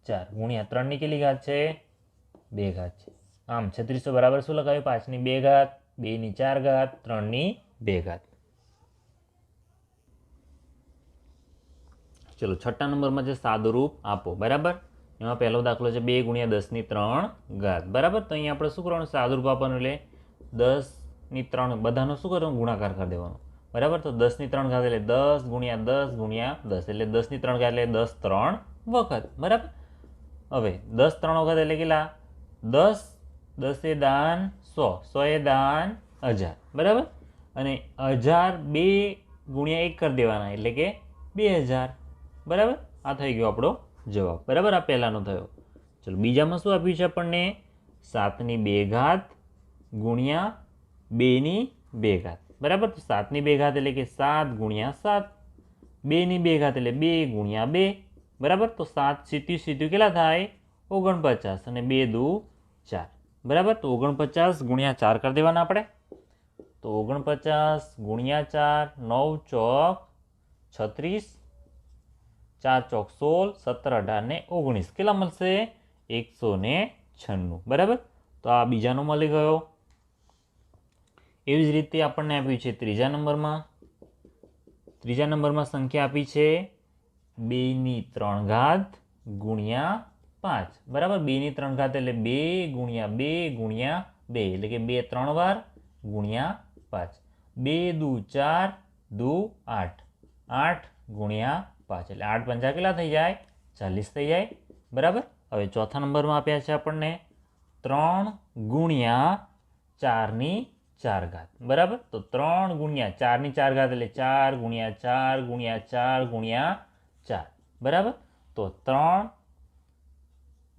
4 ગુણ્યા 3 ની કેટલી ઘાત છે 2 ઘાત છે. આમ 3600 બરાબર શું લખાયું 5 ની 2 ઘાત, 2 ની 4 ઘાત, 3 ની 2 ઘાત. ચલો છઠ્ઠા નંબરમાં છે સાદુરૂપ આપો, બરાબર. એમાં પહેલો દાખલો છે 2 ગુણ્યા 10 ની 3 ઘાત, બરાબર. તો અહીંયા આપણે શું કરવાનું સાદુરૂપ આપવાનું એટલે 10 ની 3 બધાનો શું કરવાનું ગુણાકાર કરી દેવાનો, બરાબર. તો 10 ની 3 ઘાત એટલે 10 ગુણ્યા 10 ગુણ્યા 10 એટલે 10 ની 3 ઘાત એટલે 10 3 વખત, બરાબર. હવે 10 3 વખત એટલે કેટલા 10 10 દાન 100 એ દાન 1000 બરાબર. અને 1000 2 ગુણ્યા 1 કરી દેવાના એટલે કે 2000 બરાબર. આ થઈ ગયો આપણો જવાબ બરાબર. આ પહેલાંનો થયો. ચલો બીજામાં શું આપ્યું છે આપણને? 7 ની 2 ઘાત ગુણ્યા 2 ની 2 ઘાત બરાબર. તો 7 ની 2 ઘાત એટલે કે 7 ગુણ્યા 7, 2 ની 2 ઘાત એટલે 2 ગુણ્યા 2 બરાબર. તો 7 સીધું કેટલા થાય? 49 અને 2 દુ 4 બરાબર. તો 49 ગુણ્યા 4 કરી દેવાના આપણે. તો 49 ગુણ્યા 4, 9 ચોક 36, 4 ચોક 16, 17, 18 ને 19 કેટલા મળશે? 196 બરાબર. તો આ બીજાનો મળી ગયો. એવી જ રીતે આપણને આપ્યું છે ત્રીજા નંબરમાં. ત્રીજા નંબરમાં સંખ્યા આપી છે 2 ની 3 ઘાત ગુણ્યા 5 બરાબર. 2 ની 3 ઘાત એટલે 2 ગુણ્યા 2 ગુણ્યા 2 એટલે કે 2 3 વાર ગુણ્યા 5. 2 દુ 4 દુ 8, 8 ગુણ્યા 5 એટલે 8 પંચા કેટલા થઈ જાય? 40 થઈ જાય બરાબર. હવે ચોથા નંબરમાં આપ્યા છે આપણને 3 ગુણ્યા 4 ની 4 ઘાત બરાબર. તો 3 ગુણ્યા 4 ની 4 ઘાત એટલે 4 ગુણ્યા 4 ગુણ્યા 4 ગુણ્યા 4 બરાબર. તો 3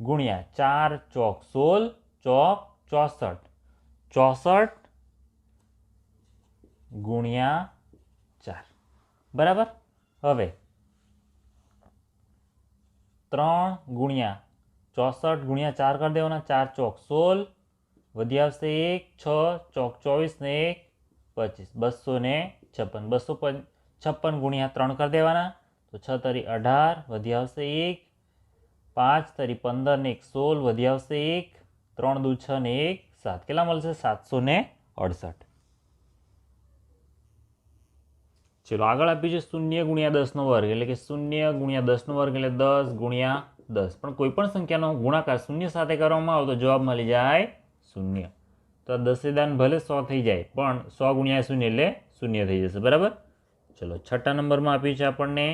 ગુણ્યા 4 ચોક 16 ચોક 64, 64 ગુણ્યા 4 બરાબર. હવે 3 ગુણ્યા 64 ગુણ્યા 4 કરી દેવાના. 4 ચોક 16 વધી આવશે 1, 6 ચોક 24 ને 1 25, 256, 256 ગુણ્યા 3 કરી દેવાના. તો 6 તરી 18 વધી આવશે 1, 5 તરી 15 ને 1 16 વધી આવશે 1, 3 દુ 6 ને 1 7 કેટલા મળશે? 768. ચલો આગળ આપ્યું છે 0 ગુણ્યા 10 નો વર્ગ એટલે કે 0 ગુણ્યા 10 નો વર્ગ એટલે 10 ગુણ્યા 10. પણ કોઈ પણ સંખ્યાનો ગુણાકાર 0 સાથે કરવામાં આવે તો જવાબ મળી જાય 0. તો 10 દાન ભલે 100 થઈ જાય પણ 100 ગુણ્યા 0 એટલે 0 થઈ જશે બરાબર. ચલો છઠ્ઠા નંબરમાં આપ્યું છે આપણને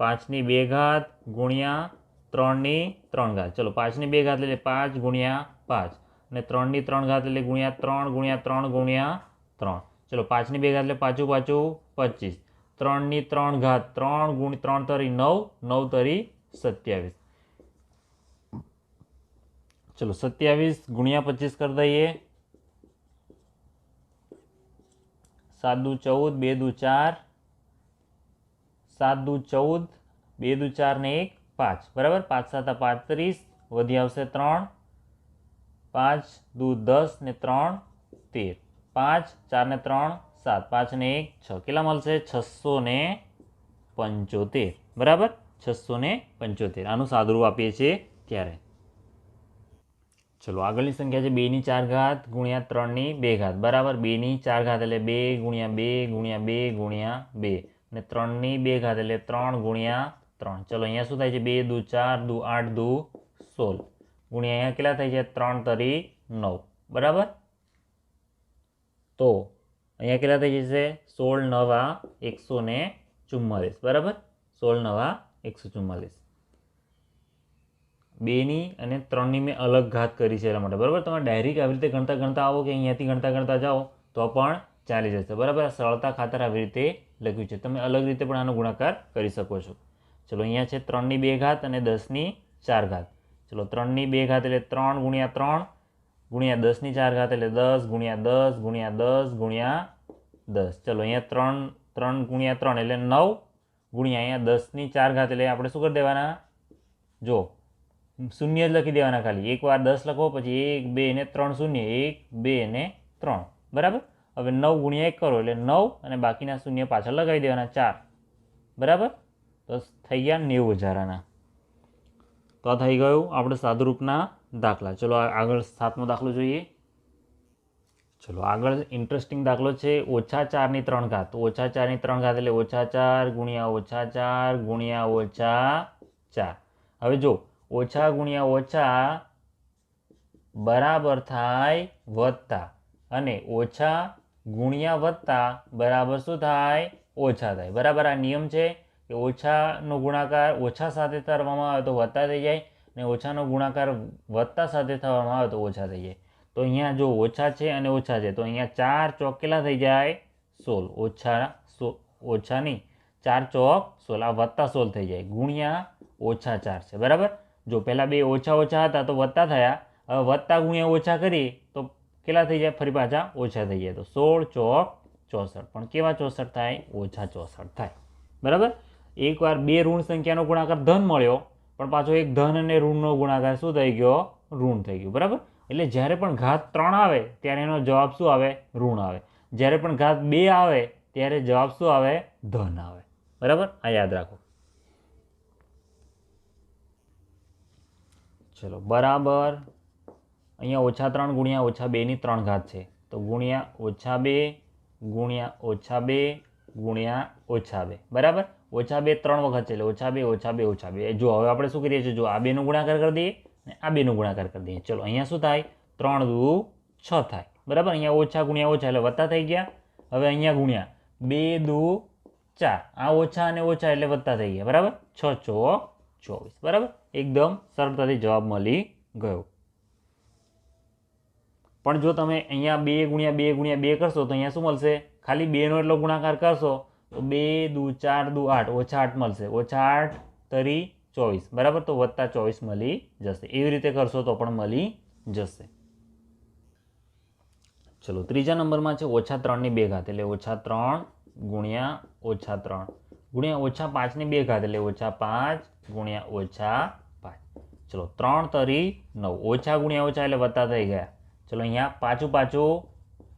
5 ની 2 ઘાત ગુણ્યા 3 ની 3 ઘાત. ચલો 5 ની 2 ઘાત એટલે 5 ગુણ્યા 5 અને 3 ની 3 ઘાત એટલે ગુણ્યા 3 ગુણ્યા 3 ગુણ્યા 3. ચલો 5 ની 2 ઘાત એટલે પાછું 25, 3 ની 3 ઘાત 3 ગુણ્યા 3 તરી 9, 9 તરી 27. ચલો 27 ગુણ્યા 25 કરી દઈએ. 7 દુ 14, 2 દુ 4, 7 દુ 14, 2 દુ 4 ને 1 5 બરાબર. 5 7 35 વધી આવશે 3, 5 દુ 10 ને 3 13, 5 4 ને 3 7, 5 ને 1 6 કેટલા મળશે? 675 બરાબર. 675 આનું સાદુરૂપ આપીએ છીએ ત્યારે. ચલો આગળની સંખ્યા છે 2 ની 4 ઘાત ગુણ્યા 3 ની 2 ઘાત બરાબર. 2 ની 4 ઘાત એટલે 2 ગુણ્યા 2 ગુણ્યા 2 ગુણ્યા 2 અને 3 ની 2 ઘાત એટલે 3 ગુણ્યા 3. ચલો અહીંયા શું થાય છે? 2 દુ 4 દુ 8 દુ 16 ગુણ્યા અહીંયા કેટલા થાય છે? 3 તરી 9 બરાબર. તો અહીંયા કેટલા થઈ જશે? 16 નવા 144 બરાબર. 16 નવા 144. 2 ની અને 3 ની મેં અલગ ઘાત કરી છે એટલા માટે બરાબર. તમે ડાયરેક્ટ આવી રીતે ગણતા આવો કે અહીંયાથી ગણતા જાઓ તો પણ ચાલી જશે બરાબર. સરળતા ખાતર આવી રીતે લખ્યું છે. તમે અલગ રીતે પણ આનો ગુણાકાર કરી શકો છો. ચલો અહીંયા છે 3 ની 2 ઘાત અને 10 ની 4 ઘાત. ચલો 3 ની 2 ઘાત એટલે 3 ગુણ્યા 3 ગુણ્યા 10 ની 4 ઘાત એટલે 10 ગુણ્યા 10 ગુણ્યા 10 ગુણ્યા 10. ચલો અહીંયા 3 ગુણ્યા 3 એટલે 9 ગુણ્યા અહીંયા 10 ની 4 ઘાત એટલે આપણે શું કરી દેવાના? જો શૂન્ય જ લખી દેવાના. ખાલી એક વાર 10 લખો પછી 1 2 ને 3 શૂન્ય 1 2 ને 3 બરાબર. હવે 9 ગુણ્યા 1 કરો એટલે 9 અને બાકીના શૂન્ય પાછળ લગાવી દેવાના 4 બરાબર. તો થઈ ગયા 90,000 આના. તો આ થઈ ગયું આપણે સાદુરૂપના દાખલા. ચલો આગળ 7મો દાખલો જોઈએ. ચલો આગળ ઇન્ટરેસ્ટિંગ દાખલો છે -4 ની 3 ઘાત. -4 ની 3 ઘાત એટલે -4 ગુણ્યા -4 ગુણ્યા -4. હવે જો ઓછા ગુણ્યા ઓછા બરાબર થાય વત્તા અને ઓછા ગુણ્યા વત્તા બરાબર શું થાય? ઓછા થાય બરાબર. આ નિયમ છે કે ઓછાનો ગુણાકાર ઓછા સાથે કરવામાં આવે તો વત્તા થઈ જાય અને ઓછાનો ગુણાકાર વત્તા સાથે થવામાં આવે તો ઓછા થઈ જાય. તો તો અહીંયા જો ઓછા છે અને ઓછા છે તો અહીંયા 4 ચોક કેટલા થઈ જાય 16 ઓછા નહીં 4 ચોક 16 આ વત્તા 16 થઈ જાય ગુણ્યા ઓછા 4 છે બરાબર. જો પહેલાં બે ઓછા ઓછા હતા તો વત્તા થયા, હવે વત્તા ગુણ્યા ઓછા કરીએ તો કેટલા થઈ જાય ફરી પાછા ઓછા થઈ જાય તો 16 ચોક 64 પણ કેવા 64 થાય ઓછા 64 થાય બરાબર. એકવાર બે ઋણ સંખ્યાનો ગુણાકાર ધન મળ્યો પણ પાછો એક ધન અને ઋણનો ગુણાકાર શું થઈ ગયો ઋણ થઈ ગયું બરાબર. એટલે જ્યારે પણ ઘાત 3 આવે ત્યારે એનો જવાબ શું આવે ઋણ આવે, જ્યારે પણ ઘાત 2 આવે ત્યારે જવાબ શું આવે ધન આવે બરાબર. આ યાદ રાખો. ચલો બરાબર. અહીંયા -3 ગુણ્યા -2 ની 3 ઘાત છે તો ગુણ્યા -2 ગુણ્યા -2 ગુણ્યા -2 બરાબર. -2 3 વખત છે એટલે -2 -2 જો હવે આપણે શું કરીએ છીએ, જો આ બેનો ગુણાકાર કરી દઈએ અને આ બેનો ગુણાકાર કરી દઈએ. ચલો અહીંયા શું થાય 3 દુ 6 થાય બરાબર. અહીંયા ઓછા ગુણ્યા ઓછા એટલે વત્તા થઈ ગયા. હવે અહીંયા ગુણ્યા 2 દુ 4 આ ઓછા અને ઓછા એટલે વત્તા થઈ ગયા બરાબર. 6 ચોક 24 બરાબર. એકદમ સરળતાથી જવાબ મળી ગયો. પણ જો તમે અહીંયા 2 ગુણ્યા 2 ગુણ્યા 2 કરશો તો અહીંયા શું મળશે, ખાલી 2નો એટલો ગુણાકાર કરશો તો 2 દુ 4 દુ 8 ઓછા 8 મળશે, ઓછા 8 તરી 24 બરાબર. તો વત્તા 24 મળી જશે. એવી રીતે કરશો તો પણ મળી જશે. ચલો ત્રીજા નંબરમાં છે -3 ની 2 ઘાત એટલે -3 ગુણ્યા -3 ગુણ્યા -5 ની 2 ઘાત એટલે -5 ગુણ્યા -5. ચલો 3 તરી 9 ઓછા ગુણ્યા ઓછા એટલે વત્તા થઈ ગયા. ચલો અહીંયા પાછું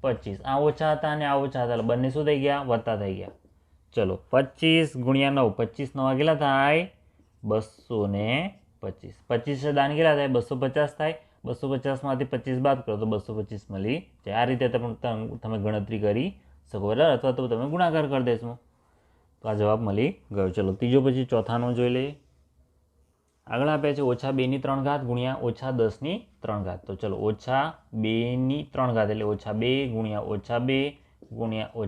25 આ ઓછા હતા અને આ ઓછા હતા એટલે બંને શું થઈ ગયા વત્તા થઈ ગયા. ચલો 25 ગુણ્યા 9 25 9 કેટલા થાય 225. 25 દાન કેટલા થાય 250 થાય. 250 માંથી 25 બાદ કરો તો 225 મળી જાય. આ રીતે તમે ગણતરી કરી શકો બરાબર, અથવા તો તમે ગુણાકાર કરી દેશો તો આ જવાબ મળી ગયો. ચલો ત્રીજો પછી ચોથાનો જોઈ લઈએ. આગળ આપ્યા છે -2 ની 3 ઘાત ગુણ્યા -10 ની 3 ઘાત. તો ચલો -2 ની 3 ઘાત એટલે -2 ગુણ્યા -2 ગુણ્યા -2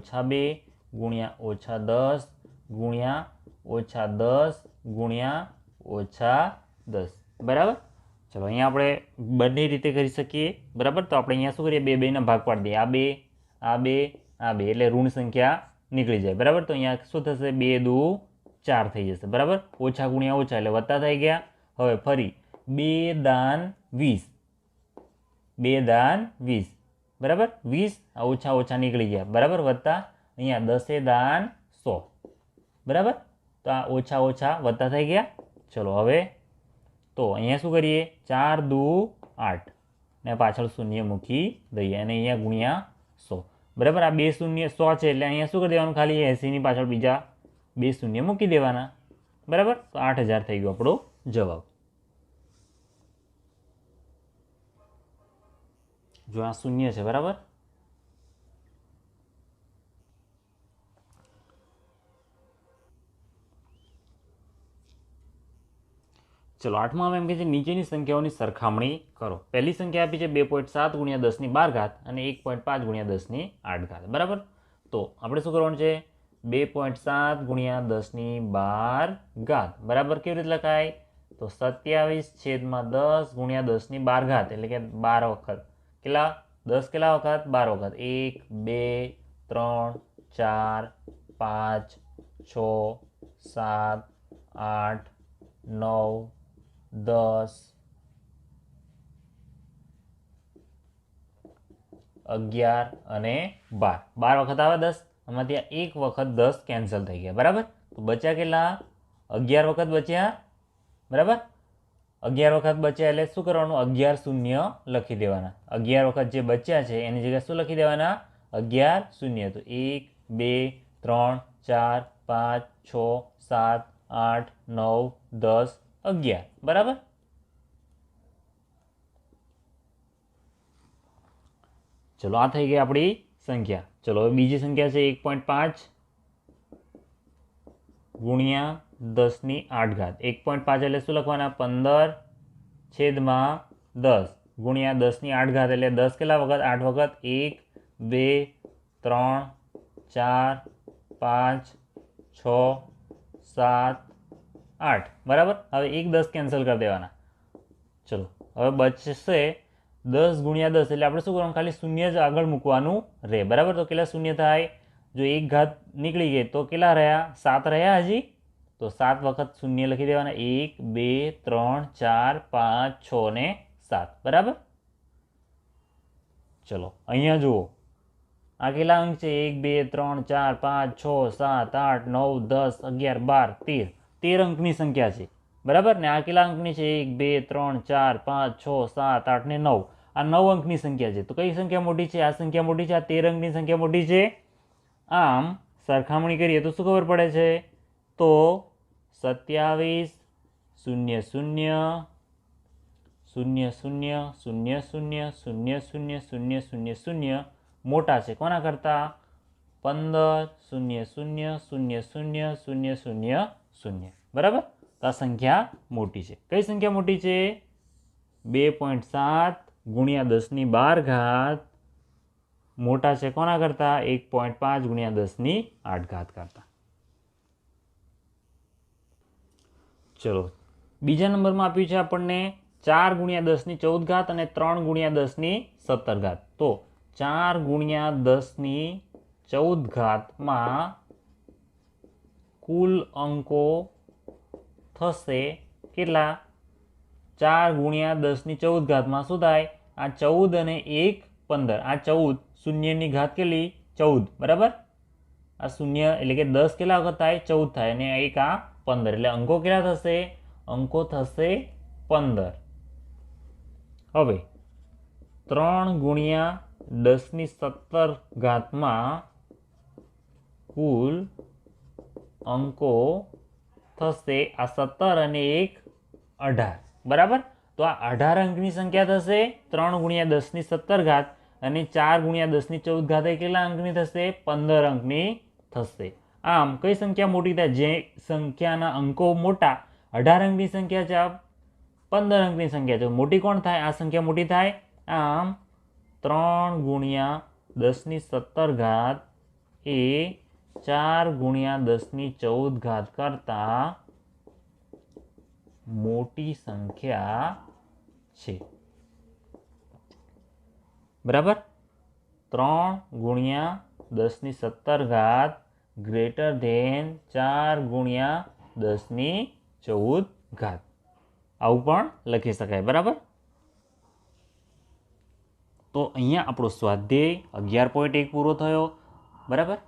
ગુણ્યા -10 ગુણ્યા -10 ગુણ્યા -10 બરાબર. ચલો અહીંયા આપણે બંને રીતે કરી શકીએ બરાબર. તો આપણે અહીંયા શું કરીએ 2 2 ના ભાગ પાડી દઈએ. આ 2 આ 2 એટલે ઋણ સંખ્યા નીકળી જાય બરાબર. તો અહીંયા શું થશે 2 દુ 4 થઈ જશે બરાબર. ઓછા ગુણ્યા ઓછા એટલે વત્તા થઈ ગયા. હવે ફરી 2 દાન 20 2 દાન 20 બરાબર. 20 આ ઓછા ઓછા નીકળી ગયા બરાબર. વત્તા અહીંયા 10 દાન 100 બરાબર. તો આ ઓછા ઓછા વત્તા થઈ ગયા. ચલો હવે તો અહીંયા શું કરીએ 4 દુ 8 ને પાછળ શૂન્ય મૂકી દઈએ અને અહીંયા ગુણ્યા 100 બરાબર. આ બે શૂન્ય 100 છે એટલે અહીંયા શું કરી દેવાનું ખાલી 80 ની પાછળ બીજા 2 શૂન્ય મૂકી દેવાના બરાબર. તો 8000 થઈ ગયો આપણો જવાબ. જો આ શૂન્ય છે બરાબર. ચલો 8માં એમ કે છે નીચેની સંખ્યાઓની સરખામણી કરો. પહેલી સંખ્યા આપી છે 2.7 ગુણ્યા 10 ની 12 ઘાત અને 1.5 ગુણ્યા 10 ની 8 ઘાત બરાબર. તો આપણે શું કરવાનું છે 2.7 ગુણ્યા 10 ની 12 ઘાત બરાબર. કેવી રીતે લખાય તો 27/10 ગુણ્યા 10 ની 12 ઘાત એટલે કે 12 વખત કેટલા 10 કેટલા વખત 12 વખત 1 2 3 4 5 6 7 8 9 10 11 અને 12 વખત આવે 10. આમાંથી આ એક વખત 10 કેન્સલ થઈ ગયા બરાબર. તો બચ્યા કેટલા 11 વખત બચ્યા બરાબર. 11 વખત બચ્યા એટલે શું કરવાનું 11 શૂન્ય લખી દેવાના. 11 વખત જે બચ્યા છે એની જગ્યાએ શું લખી દેવાના 11 શૂન્ય. તો 1 2 3 4 5 6 7 8 9 10 11 બરાબર. ચલો આ થઈ ગઈ આપણી સંખ્યા. ચલો હવે બીજી સંખ્યા છે 1.5 ગુણ્યા 10 ની 8 ઘાત. 1.5 એટલે શું લખવાના 15/10 ગુણ્યા 10 ની 8 ઘાત એટલે 10 કેટલા વખત 8 વખત 1 2 3 4 5 6 7 8 બરાબર. હવે 1 10 કેન્સલ કરી દેવાના. ચલો હવે બચશે 10 ગુણ્યા 10 એટલે આપણે શું કરવાનું, ખાલી શૂન્ય જ આગળ મૂકવાનું રહે, બરાબર. તો કેટલા શૂન્ય થાય? જો એક ઘાત નીકળી ગઈ તો કેટલા રહ્યા? 7 રહ્યા હજી. તો 7 વખત શૂન્ય લખી દેવાના. 1 2 3 4 5 6 ને 7, બરાબર. ચલો અહીંયા જુઓ, આ કેટલા અંક છે? 1 2 3 4 5 6 7 8 9 10 11 12 13 અંકની સંખ્યા છે, બરાબર. ને આ કેટલા અંકની છે? 1 2 3 4 5 6 7 8 ને 9, આ 9 અંકની સંખ્યા છે. તો કઈ સંખ્યા મોટી છે? આ સંખ્યા મોટી છે. આ 13 અંકની સંખ્યા મોટી છે. આમ સરખામણી કરીએ તો શું ખબર પડે છે? તો 27 0 0 0 0 0 0 0 0 0 0 0 મોટા છે કોના કરતાં? 15 0 0 0 0 0 0 0, બરાબર. તો આ સંખ્યા મોટી છે. કઈ સંખ્યા મોટી છે? 2.7 ગુણ્યા 10 ની 12 ઘાત મોટા છે કોના કરતાં? 1.5 ગુણ્યા 10 ની 8 ઘાત કરતાં. ચલો બીજા નંબરમાં આપ્યું છે આપણને 4 ગુણ્યા 10 ની 14 ઘાત અને 3 ગુણ્યા 10 ની 17 ઘાત. તો 4 ગુણ્યા 10 ની 14 ઘાતમાં કુલ અંકો થશે કેટલા? 4 ગુણ્યા 10 ની 14 ઘાતમાં શું થાય? આ 14 અને 1 15. આ 14 શૂન્યની ઘાત કેટલી? 14, બરાબર. આ શૂન્ય એટલે કે 10 કેટલા વખત થાય? 14 થાય. અને 1 આ 15 એટલે અંકો કેટલા થશે? અંકો થશે 15. હવે 3 ગુણ્યા 10 ની 17 ઘાતમાં કુલ અંકો થશે આ 17 અને 1 18, બરાબર. તો આ 18 અંકની સંખ્યા થશે 3 ગુણ્યા 10 ની 17 ઘાત અને 4 ગુણ્યા 10 ની 14 ઘાત એ કેટલા અંકની થશે? 15 અંકની થશે. આમ કઈ સંખ્યા મોટી થાય? જે સંખ્યાના અંકો મોટા, 18 અંકની સંખ્યા છે, 15 અંકની સંખ્યા છે, મોટી કોણ થાય? આ સંખ્યા મોટી થાય. આમ 3 ગુણ્યા 10 ની 17 ઘાત એ 4 ગુણ્યા 10 ની 14 ઘાત કરતાં મોટી સંખ્યા છે, બરાબર. 3 ગુણ્યા 10 ની 17 ઘાત ગ્રેટર ધેન 4 ગુણ્યા 10 ની 14 ઘાત. આવું પણ લખી શકાય, બરાબર. તો અહીંયા આપણો સ્વાધ્યાય 11.1 પૂરો થયો, બરાબર.